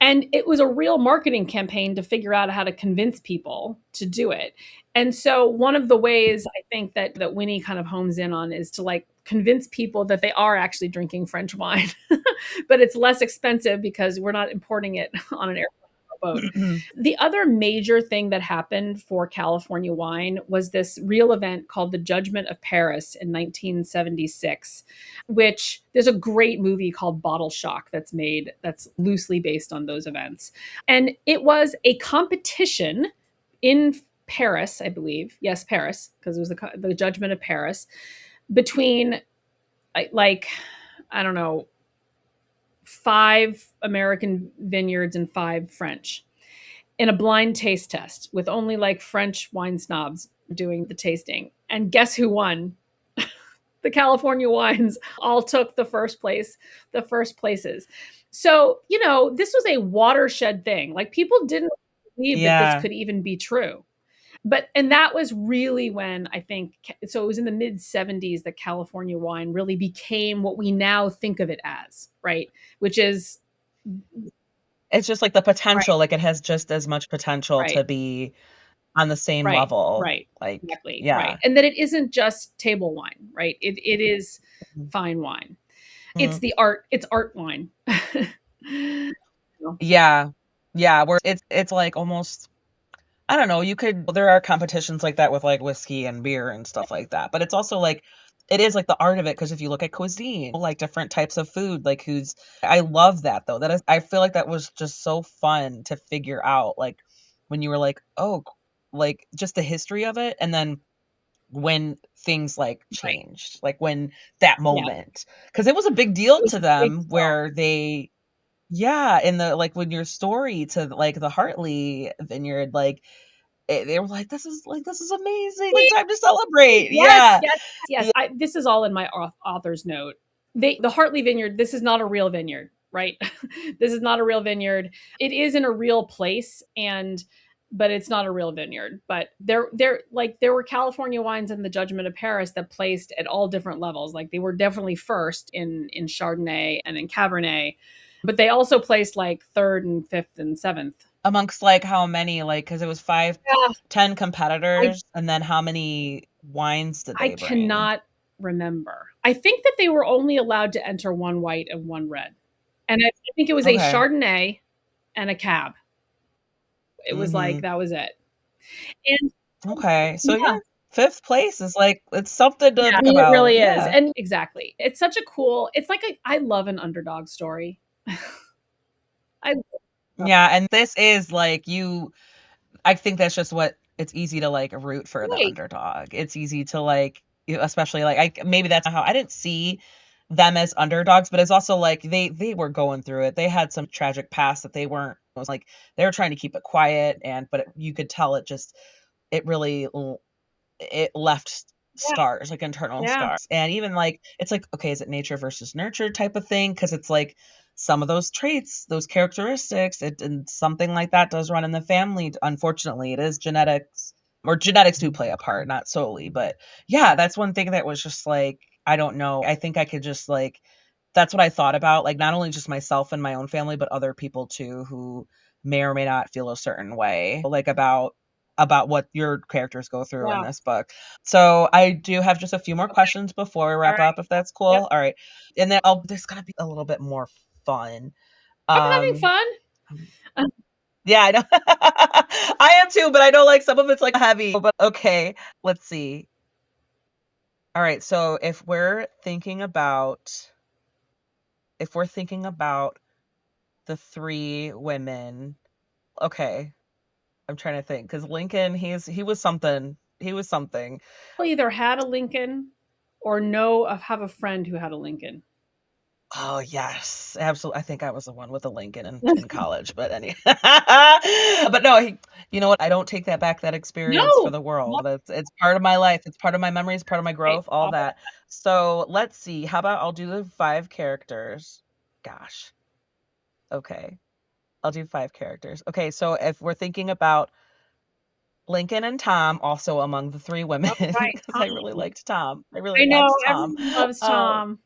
And it was a real marketing campaign to figure out how to convince people to do it. And so one of the ways I think that Winnie kind of homes in on is to like convince people that they are actually drinking French wine, but it's less expensive because we're not importing it on an airplane or boat. The other major thing that happened for California wine was this real event called the Judgment of Paris in 1976, which there's a great movie called Bottle Shock that's loosely based on those events. And it was a competition in Paris, I believe. Yes, Paris, because it was the Judgment of Paris between like, I don't know, 5 American vineyards and 5 French in a blind taste test with only like French wine snobs doing the tasting. And guess who won? The California wines all took the first places. So, this was a watershed thing. Like people didn't believe that this could even be true. And that was really when I think, so it was in the mid 70s that California wine really became what we now think of it as, right? Which is, it's just like the potential, like it has just as much potential to be on the same level. Right. Like, exactly. yeah. Right. And that it isn't just table wine, right? It is fine wine. It's art wine. Yeah. Yeah. Where it's like almost, I don't know, there are competitions like that with like whiskey and beer and stuff like that. But it's also like, it is like the art of it. Cause if you look at cuisine, like different types of food, like I love that though. I feel like that was just so fun to figure out, like when you were like, oh, like just the history of it. And then when things like changed, like when that moment, cause it was a big deal to them where they, in the, like when your story to like the Hartley vineyard, like they were like, this is amazing, like time to celebrate. Yes. This is all in my author's note. The Hartley vineyard, this is not a real vineyard, right? This is not a real vineyard. It is in a real place, but it's not a real vineyard. But there were California wines in the Judgment of Paris that placed at all different levels. Like they were definitely first in Chardonnay and in Cabernet, but they also placed like 3rd and 5th and 7th. Amongst like how many, like, because it was 10 competitors, and then how many wines did they bring? I cannot remember. I think that they were only allowed to enter 1 white and 1 red. And I think it was a Chardonnay and a Cab. It was like, that was it. And so 5th place is like, it's something to think about. It really is. And exactly. It's such a cool, it's like I love an underdog story. And this is like I think that's just what it's easy to like root for the underdog. It's easy to like, especially like maybe that's how I didn't see them as underdogs, but it's also like they were going through it. They had some tragic past that it was like they were trying to keep it quiet, but you could tell it really left scars, like internal scars. And even like it's like, okay, is it nature versus nurture type of thing? Because it's like some of those traits, those characteristics, and something like that does run in the family. Unfortunately, it is genetics, or genetics do play a part, not solely, but yeah, that's one thing that was just like, I don't know. I think I could just like, that's what I thought about, like not only just myself and my own family, but other people too who may or may not feel a certain way, like about what your characters go through in this book. So I do have just a few more questions before we wrap up, if that's cool. Yep. All right. And then there's gonna be a little bit more fun. I'm having fun. Yeah, I know. I am too, but I know like some of it's like heavy. But okay, let's see. All right, so if we're thinking about the three women, okay. I'm trying to think because Lincoln, he was something. He was something. Either had a Lincoln or have a friend who had a Lincoln. Oh yes, absolutely. I think I was the one with a Lincoln in college, but but no, you know what? I don't take that back. That experience for the world. It's part of my life. It's part of my memories. Part of my growth. All that. So let's see. How about I'll do the 5 characters. Gosh. Okay, I'll do 5 characters. Okay, so if we're thinking about Lincoln and Tom, also among the 3 women, because I really liked Tom. I really know liked Tom. everyone loves Tom.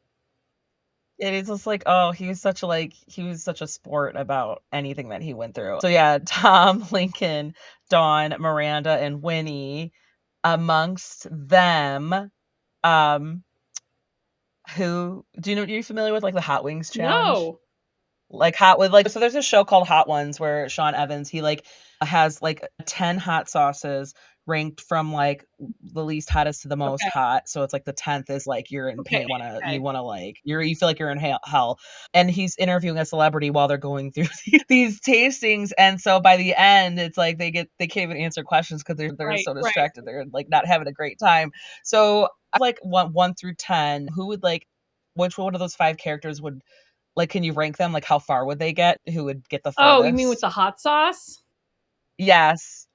It is just like, oh, he was such a sport about anything that he went through. So yeah, Tom, Lincoln, Dawn, Miranda, and Winnie. Amongst them, who are you familiar with like the Hot Wings challenge? No. Like so there's a show called Hot Ones where Sean Evans, he like has like 10 hot sauces ranked from like the least hottest to the most hot. So it's like the 10th is like you're in pain, you wanna like you feel like you're in hell. And he's interviewing a celebrity while they're going through these tastings. And so by the end, it's like they can't even answer questions because they're so distracted. They're like not having a great time. So I like 1 through 10, who would like which one of those 5 characters would like, can you rank them? Like, how far would they get? Who would get the furthest? Oh, you mean with the hot sauce? Yes.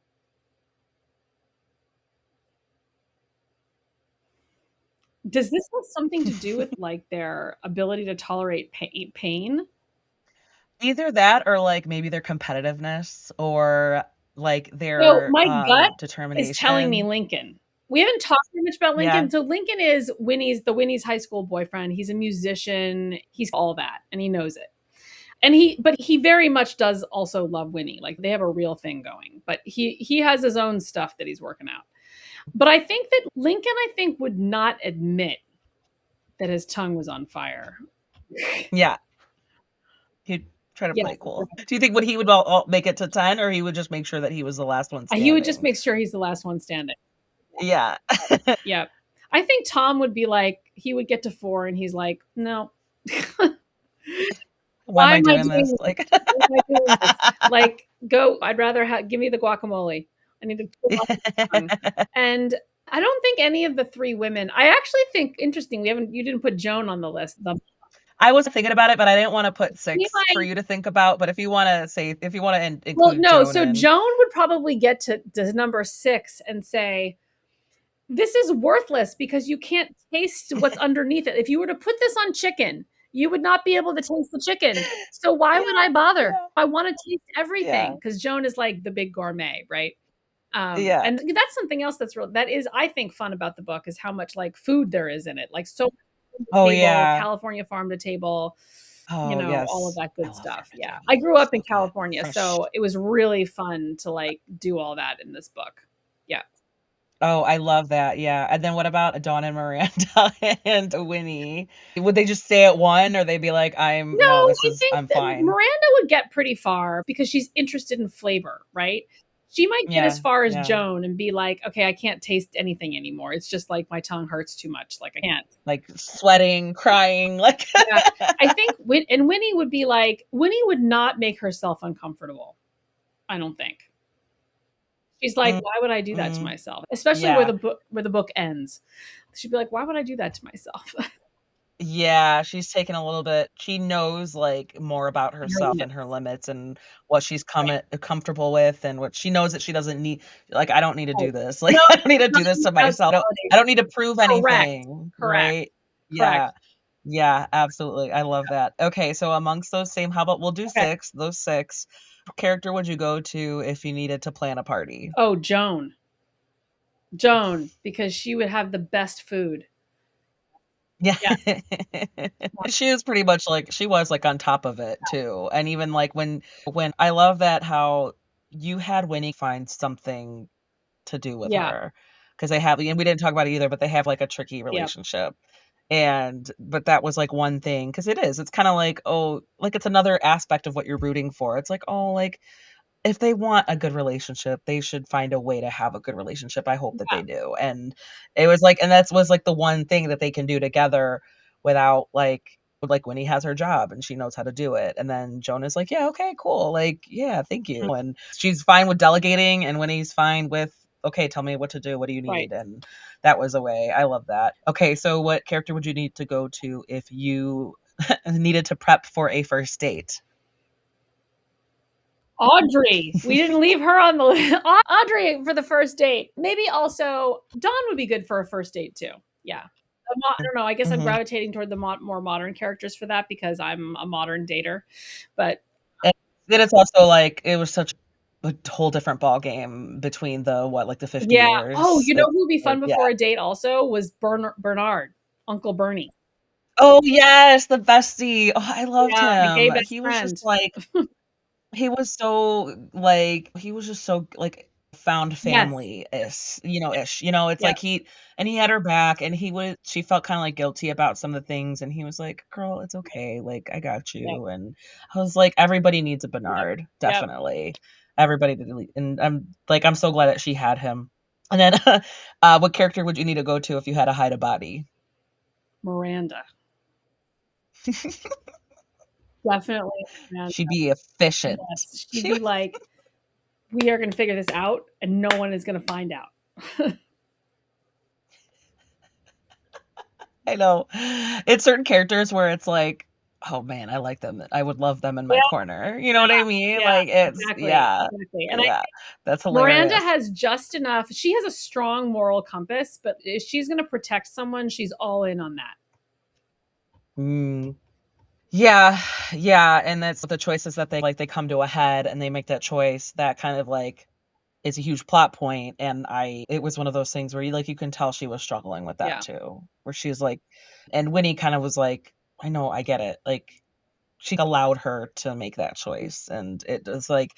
Does this have something to do with like their ability to tolerate pain? Either that or like maybe their competitiveness or like their my gut determination. is telling me Lincoln. We haven't talked very much about Lincoln. Yeah. So Lincoln is Winnie's high school boyfriend. He's a musician. He's all that, and he knows it. But he very much does also love Winnie. Like they have a real thing going. But he has his own stuff that he's working out. But I think that Lincoln, would not admit that his tongue was on fire. Yeah. He'd try to play cool. Do you think he would make it to 10, or he would just make sure that he was the last one standing? He would just make sure he's the last one standing. Yeah. Yeah. I think Tom would be like, he would get to 4 and he's like, no. Why am I doing this? Like, like, go. I'd rather give me the guacamole. I need to. And I don't think any of the 3 women. I actually think interesting. You didn't put Joan on the list. I was thinking about it, but I didn't want to put 6 for you to think about. But if you want to include Joan, Joan would probably get to number 6 and say, this is worthless because you can't taste what's underneath it. If you were to put this on chicken, you would not be able to taste the chicken. So why would I bother? Yeah. I want to taste everything because Joan is like the big gourmet, right? And that's something else that is, I think, fun about the book is how much like food there is in it. Like so California farm to table, all of that good stuff. Yeah. I grew up in California, so it was really fun to like do all that in this book. Yeah. Oh, I love that. Yeah. And then what about Dawn and Miranda and Winnie? Would they just stay at 1 or they'd be like, I'm fine? Miranda would get pretty far because she's interested in flavor, right? She might get as far as Joan and be like, okay, I can't taste anything anymore. It's just like my tongue hurts too much. Like I can't. Like sweating, crying. Like I think Winnie would be like, Winnie would not make herself uncomfortable. I don't think. She's like, why would I do that to myself? Especially where the book ends. She'd be like, why would I do that to myself? Yeah, she's taken a little bit. She knows like more about herself and her limits and what she's comfortable with and what she knows that she doesn't need. Like, I don't need to do this. Like, I don't need to do this to myself. I don't need to prove anything. Correct. Right? Yeah. Yeah, absolutely. I love that. Okay, so amongst those same, how about we'll do Okay. six, those six. What character would you go to if you needed to plan a party? Oh, Joan. Joan, because she would have the best food. Yeah. Yes. She is pretty much like she was like on top of it too. And even like when I love that how you had Winnie find something to do with Yeah. her because they have and we didn't talk about it either, but they have like a tricky Yep. relationship. And but that was like one thing because it is. It's kind of like, oh, like it's another aspect of what you're rooting for. It's like, oh, like if they want a good relationship, they should find a way to have a good relationship. I hope that Yeah. they do. And it was like, and that was like the one thing that they can do together without like Winnie has her job and she knows how to do it. And then Jonah's like, yeah, okay, cool. Like, yeah, thank you. And she's fine with delegating and Winnie's fine with, okay, tell me what to do. What do you Right. need? And that was a way. I love that. Okay. So what character would you need to go to if you needed to prep for a first date? Audrey. We didn't leave her on the list. Audrey for the first date. Maybe also Dawn would be good for a first date too. Yeah. I don't know. I guess I'm Mhm. gravitating toward the more modern characters for that because I'm a modern dater. But And then it's also like it was such a whole different ball game between the what, like the 50 yeah. Oh, years. you know who would be fun Yeah. before a date also was Bernard, Uncle Bernie. Oh yes, the bestie. Oh, I loved Yeah, my gay him. best He was friend. just like he was so like he was just so like found Yes. family ish, ish. It's Yep. like he had her back and she felt kind of like guilty about some of the things and he was like, "Girl, it's okay. Like I got Yep. you." And I was like, everybody needs a Yep. Bernard, Yep. definitely. Everybody did. And I'm so glad that she had him. And then what character would you need to go to if you had to hide a body? Miranda. Definitely Miranda. She'd be efficient. Yes. She'd be like, we are going to figure this out and no one is going to find out. I know. It's certain characters where it's like, oh man, I like them. I would love them in my Yeah, corner. You know what I mean? yeah, Like it's exactly, yeah. exactly. And Yeah. That's Miranda hilarious. has just enough. She has a strong moral compass, but if she's going to protect someone, she's all in on that. Mm. Yeah. Yeah. And that's the choices that they come to a head and they make that choice that kind of like is a huge plot point. And it was one of those things where you can tell she was struggling with that Yeah. too. Where she was like, and Winnie kind of was like, I know, I get it. Like she allowed her to make that choice. And it was like,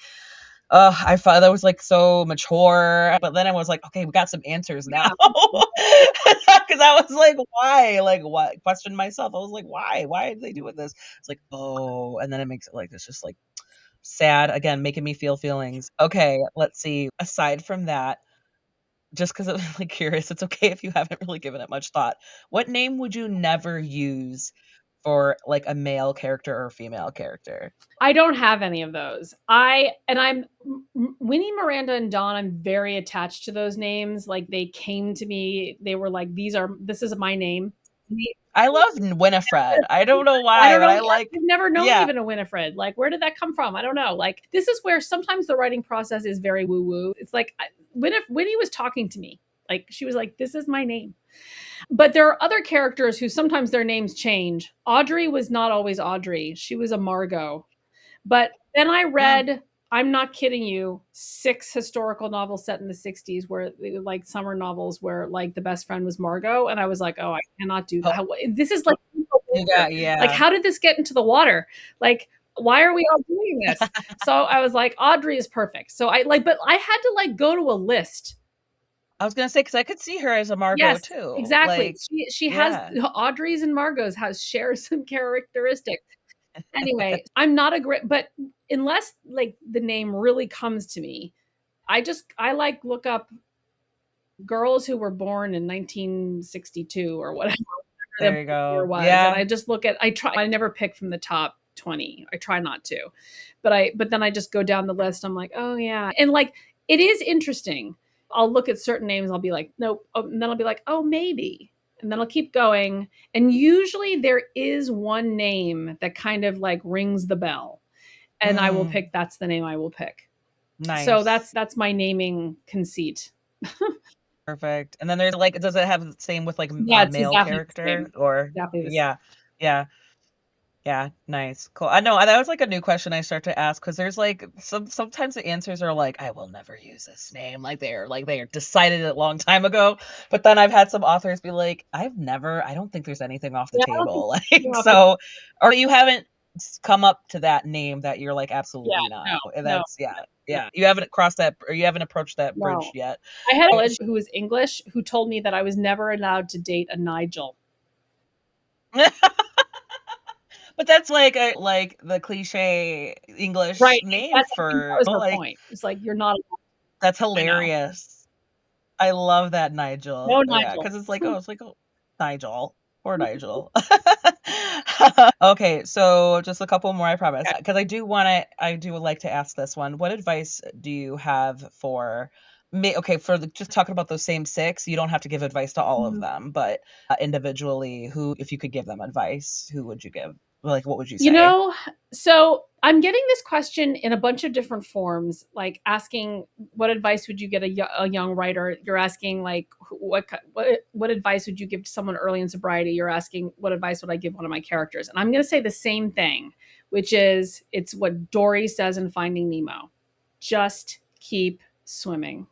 I thought that was like so mature, but then I was like, okay, we got some answers now. Because I was like, why? Like, what? Questioned myself. I was like, why? Why did they do this? It's like, oh, and then it makes it like it's just like sad again, making me feel feelings. Okay, let's see. Aside from that, just because I'm like curious, it's okay if you haven't really given it much thought. What name would you never use for like a male character or a female character? I don't have any of those. Winnie, Miranda, and Dawn. I'm very attached to those names. Like they came to me. They were like, this is my name. I love Winifred. I don't know I why, don't but know. I like I've never known yeah. even a Winifred. Like, where did that come from? I don't know. Like, this is where sometimes the writing process is very woo woo. It's like Winnie was talking to me. Like, she was like, this is my name. But there are other characters who sometimes their names change. Audrey was not always Audrey. She was a Margot. But then I read, I'm not kidding you, 6 historical novels set in the 60s where like summer novels where like the best friend was Margot. And I was like, oh, I cannot do that. This is like, like, how did this get into the water? Like, why are we all doing this? So I was like, Audrey is perfect. So but I had to like go to a list. I was gonna say because I could see her as a Margot Yes, too. exactly. Like She has Audrey's and Margot's share some characteristics. Anyway, I'm not a great, but unless like the name really comes to me, I like look up girls who were born in 1962 or whatever the there you year go. was, Yeah. and I just look at I never pick from the top 20. I try not to, but then I just go down the list. I'm like, oh yeah, and like it is interesting. I'll look at certain names. I'll be like, nope, and then I'll be like, oh maybe, and then I'll keep going. And usually there is one name that kind of like rings the bell, and I will pick. That's the name I will pick. Nice. So that's my naming conceit. Perfect. And then there's like, does it have the same with like Yeah, a it's male exactly the character same. or Exactly the same. yeah? Yeah. Yeah, nice. Cool. I know that was like a new question I start to ask because there's like sometimes the answers are like, I will never use this name. Like they are decided a long time ago. But then I've had some authors be like, I don't think there's anything off the Yeah, I don't think table. anything Like off the so or you haven't come up to that name that you're like, Yeah, absolutely not. And no, that's yeah. no, no, Yeah. You haven't crossed that or you haven't approached that bridge no. yet. I had a college who was English who told me that I was never allowed to date a Nigel. But that's like the cliche English Right. name That's I think that for was her like point. It's like you're not allowed. that's I know. hilarious. I love that No Nigel. Yeah, Nigel. because it's like, oh, Nigel. Poor Nigel. Okay, so just a couple more, I promise. Okay. Because I do like to ask this one. What advice do you have for me? Okay, just talking about those same six, you don't have to give advice to all of Mhm. them, but individually, if you could give them advice, who would you give? Like, what would you You say? know, so I'm getting this question in a bunch of different forms, like asking what advice would you get a young writer? You're asking like what advice would you give to someone early in sobriety? You're asking what advice would I give one of my characters? And I'm going to say the same thing, which is it's what Dory says in Finding Nemo. Just keep swimming.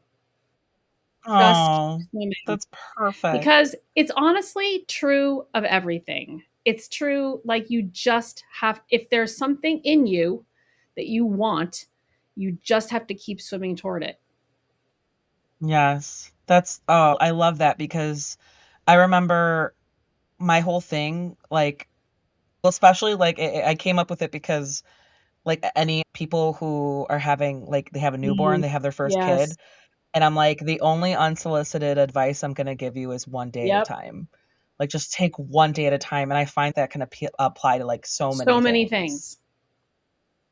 Just keep Oh, swimming. that's perfect. Because it's honestly true of everything. It's true, like, you just have, if there's something in you that you want, you just have to keep swimming toward it. Yes. I love that because I remember my whole thing, like, well, especially like I came up with it because like any people who are having like they have a newborn, Mhm. they have their first kid, Yes. and I'm like, the only unsolicited advice I'm gonna give you is one day at a Yep. time. Like just take one day at a time, and I find that can apply to like so So many many things. things.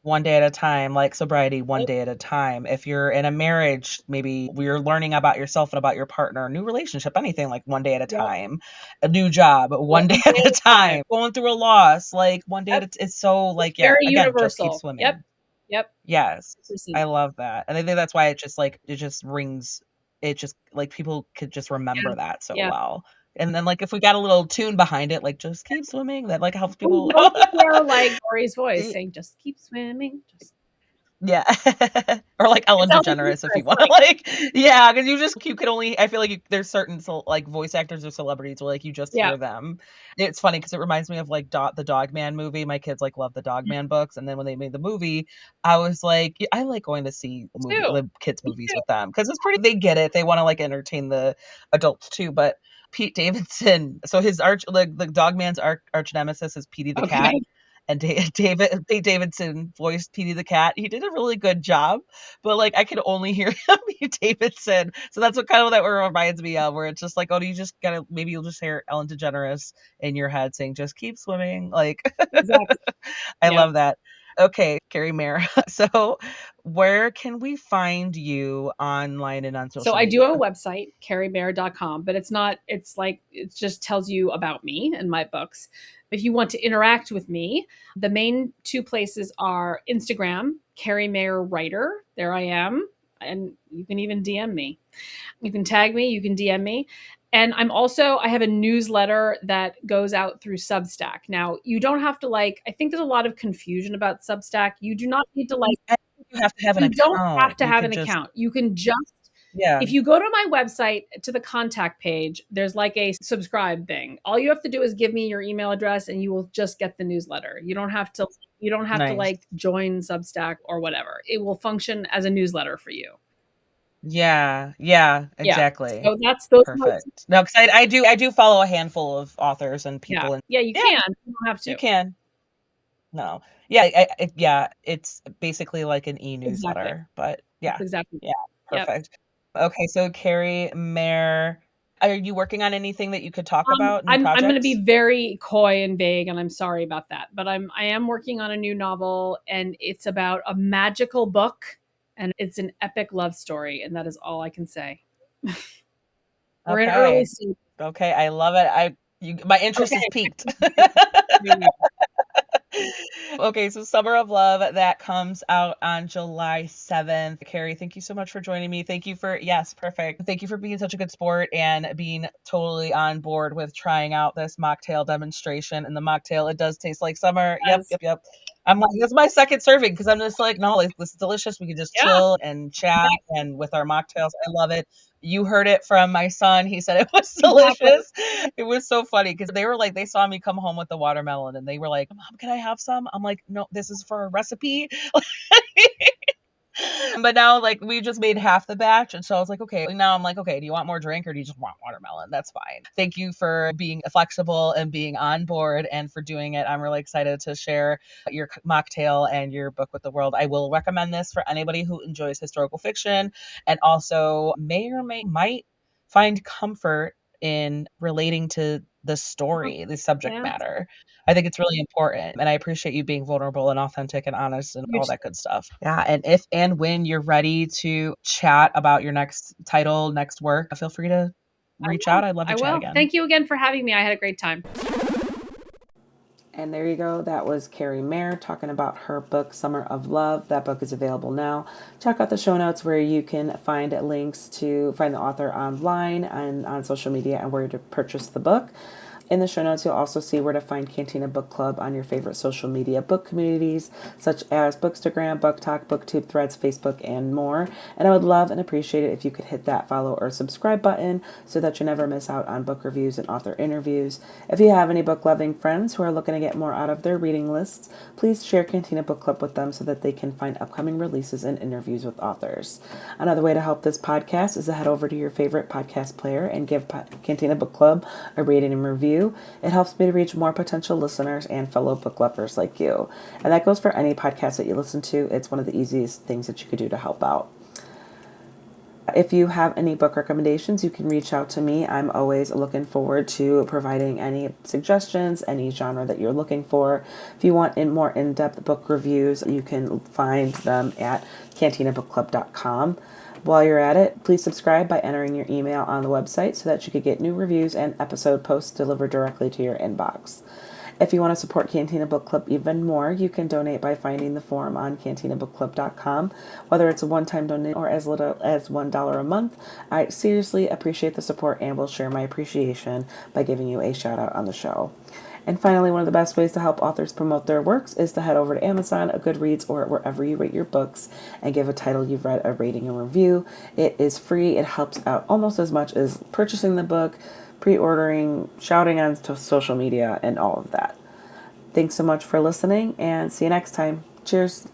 One day at a time, like sobriety, one Yep. day at a time. If you're in a marriage, maybe you're learning about yourself and about your partner, new relationship, anything, like one day at a Yep. time. A new job, one day One day at a at a time. time. Going through a loss, like one day Yep. it's so It's like, yeah, very again, just keep universal. Yep. swimming. Yep. Yes. 100%. I love that. And I think that's why it just rings, it just like people could just remember Yeah. that so Yeah. well. And then like if we got a little tune behind it, like just keep swimming, that like helps We people. both hear, like, Dory's voice saying, "Just keep swimming." Just Yeah. Or like it Ellen sounds like DeGeneres if you Eucharist, wanna like like yeah, because you could only I feel like there's certain like voice actors or celebrities where like you just yeah. hear them. It's funny because it reminds me of like the Dog Man movie. My kids like love the Dog Man books, and then when they made the movie, I was like, "Yeah, I like going to see Too. the kids Me movies too. with them because it's pretty they get it. They wanna like entertain the adults too, but Pete Davidson, so his the Dog Man's arch nemesis is Petey the cat, Okay. and Pete Davidson voiced Petey the cat. He did a really good job, but like I could only hear him, Pete Davidson. So that's what kind of that reminds me of, where it's just like, oh, do you just gotta maybe you'll just hear Ellen DeGeneres in your head saying, "Just keep swimming." Like, Exactly. I Yep. love that. Okay, Kerri Maher. So, where can we find you online and on So social I do have a media? website, kerrimaher.com, but it's not, it's like, it just tells you about me and my books. If you want to interact with me, the main two places are Instagram, Kerri Maher Writer. There I am. And you can even DM me. You can tag me, you can DM me. And I have a newsletter that goes out through Substack. Now, you don't have to like, I think there's a lot of confusion about Substack. You do not need to like, I think you have to have an you don't have account. to You have could an just account. You can just, yeah, if you go to my website to the contact page, there's like a subscribe thing. All you have to do is give me your email address and you will just get the newsletter. You don't have to nice. like join Substack or whatever. It will function as a newsletter for you. Yeah, yeah, Yeah. exactly. So that's those are my, Perfect. No, 'cause I do follow a handful of authors and yeah. people and Yeah, you yeah, can. You don't have you to. can. No. Yeah, yeah, it's basically like an Exactly. e-newsletter, but That's yeah. exactly Yeah, right. Yep. perfect. Okay, so Kerri Maher, are you working on anything that you could talk about, new I'm going to be projects? very coy and vague, and I'm sorry about that. But I am working on a new novel, and it's about a magical book, and it's an epic love story, and that is all I can say. We're in early Okay. stages. Okay, I love it. My interest is Okay. piqued. There you go. Okay, so Summer of Love, that comes out on July 7th. Kerri, thank you so much for joining me. Thank you for, yes, perfect. Thank you for being such a good sport and being totally on board with trying out this mocktail demonstration. And the mocktail, it does taste like summer. Yes. Yep. I'm like, this is my second serving because I'm just like, no, like, this is delicious. We can just chill and chat and with our mocktails. I love it. You heard it from my son. He said it was delicious. Exactly. It was so funny because they were like, they saw me come home with the watermelon and they were like, Mom, can I have some? I'm like, no, this is for a recipe. But now, like, we just made half the batch. And so I was like, okay, now I'm like, okay, do you want more drink or do you just want watermelon? That's fine. Thank you for being flexible and being on board and for doing it. I'm really excited to share your mocktail and your book with the world. I will recommend this for anybody who enjoys historical fiction and also might find comfort in relating to the story, the subject matter. I think it's really important. And I appreciate you being vulnerable and authentic and honest and all that good stuff. Yeah. And if and when you're ready to chat about your next title, next work, feel free to reach out. I'd love to chat again. Thank you again for having me. I had a great time. And there you go. That was Kerri Maher talking about her book, Summer of Love. That book is available now. Check out the show notes where you can find links to find the author online and on social media and where to purchase the book. In the show notes, you'll also see where to find Cantina Book Club on your favorite social media book communities, such as Bookstagram, BookTok, BookTube, Threads, Facebook, and more. And I would love and appreciate it if you could hit that follow or subscribe button so that you never miss out on book reviews and author interviews. If you have any book-loving friends who are looking to get more out of their reading lists, please share Cantina Book Club with them so that they can find upcoming releases and interviews with authors. Another way to help this podcast is to head over to your favorite podcast player and give Cantina Book Club a rating and review. It helps me to reach more potential listeners and fellow book lovers like you. And that goes for any podcast that you listen to. It's one of the easiest things that you could do to help out. If you have any book recommendations, you can reach out to me. I'm always looking forward to providing any suggestions, any genre that you're looking for. If you want more in-depth book reviews, you can find them at cantinabookclub.com. While you're at it, please subscribe by entering your email on the website so that you could get new reviews and episode posts delivered directly to your inbox. If you want to support Cantina Book Club even more, you can donate by finding the form on cantinabookclub.com. Whether it's a one-time donation or as little as $1 a month, I seriously appreciate the support and will share my appreciation by giving you a shout out on the show. And finally, one of the best ways to help authors promote their works is to head over to Amazon, Goodreads, or wherever you rate your books and give a title you've read a rating and review. It is free. It helps out almost as much as purchasing the book, pre-ordering, shouting on social media, and all of that. Thanks so much for listening, and see you next time. Cheers.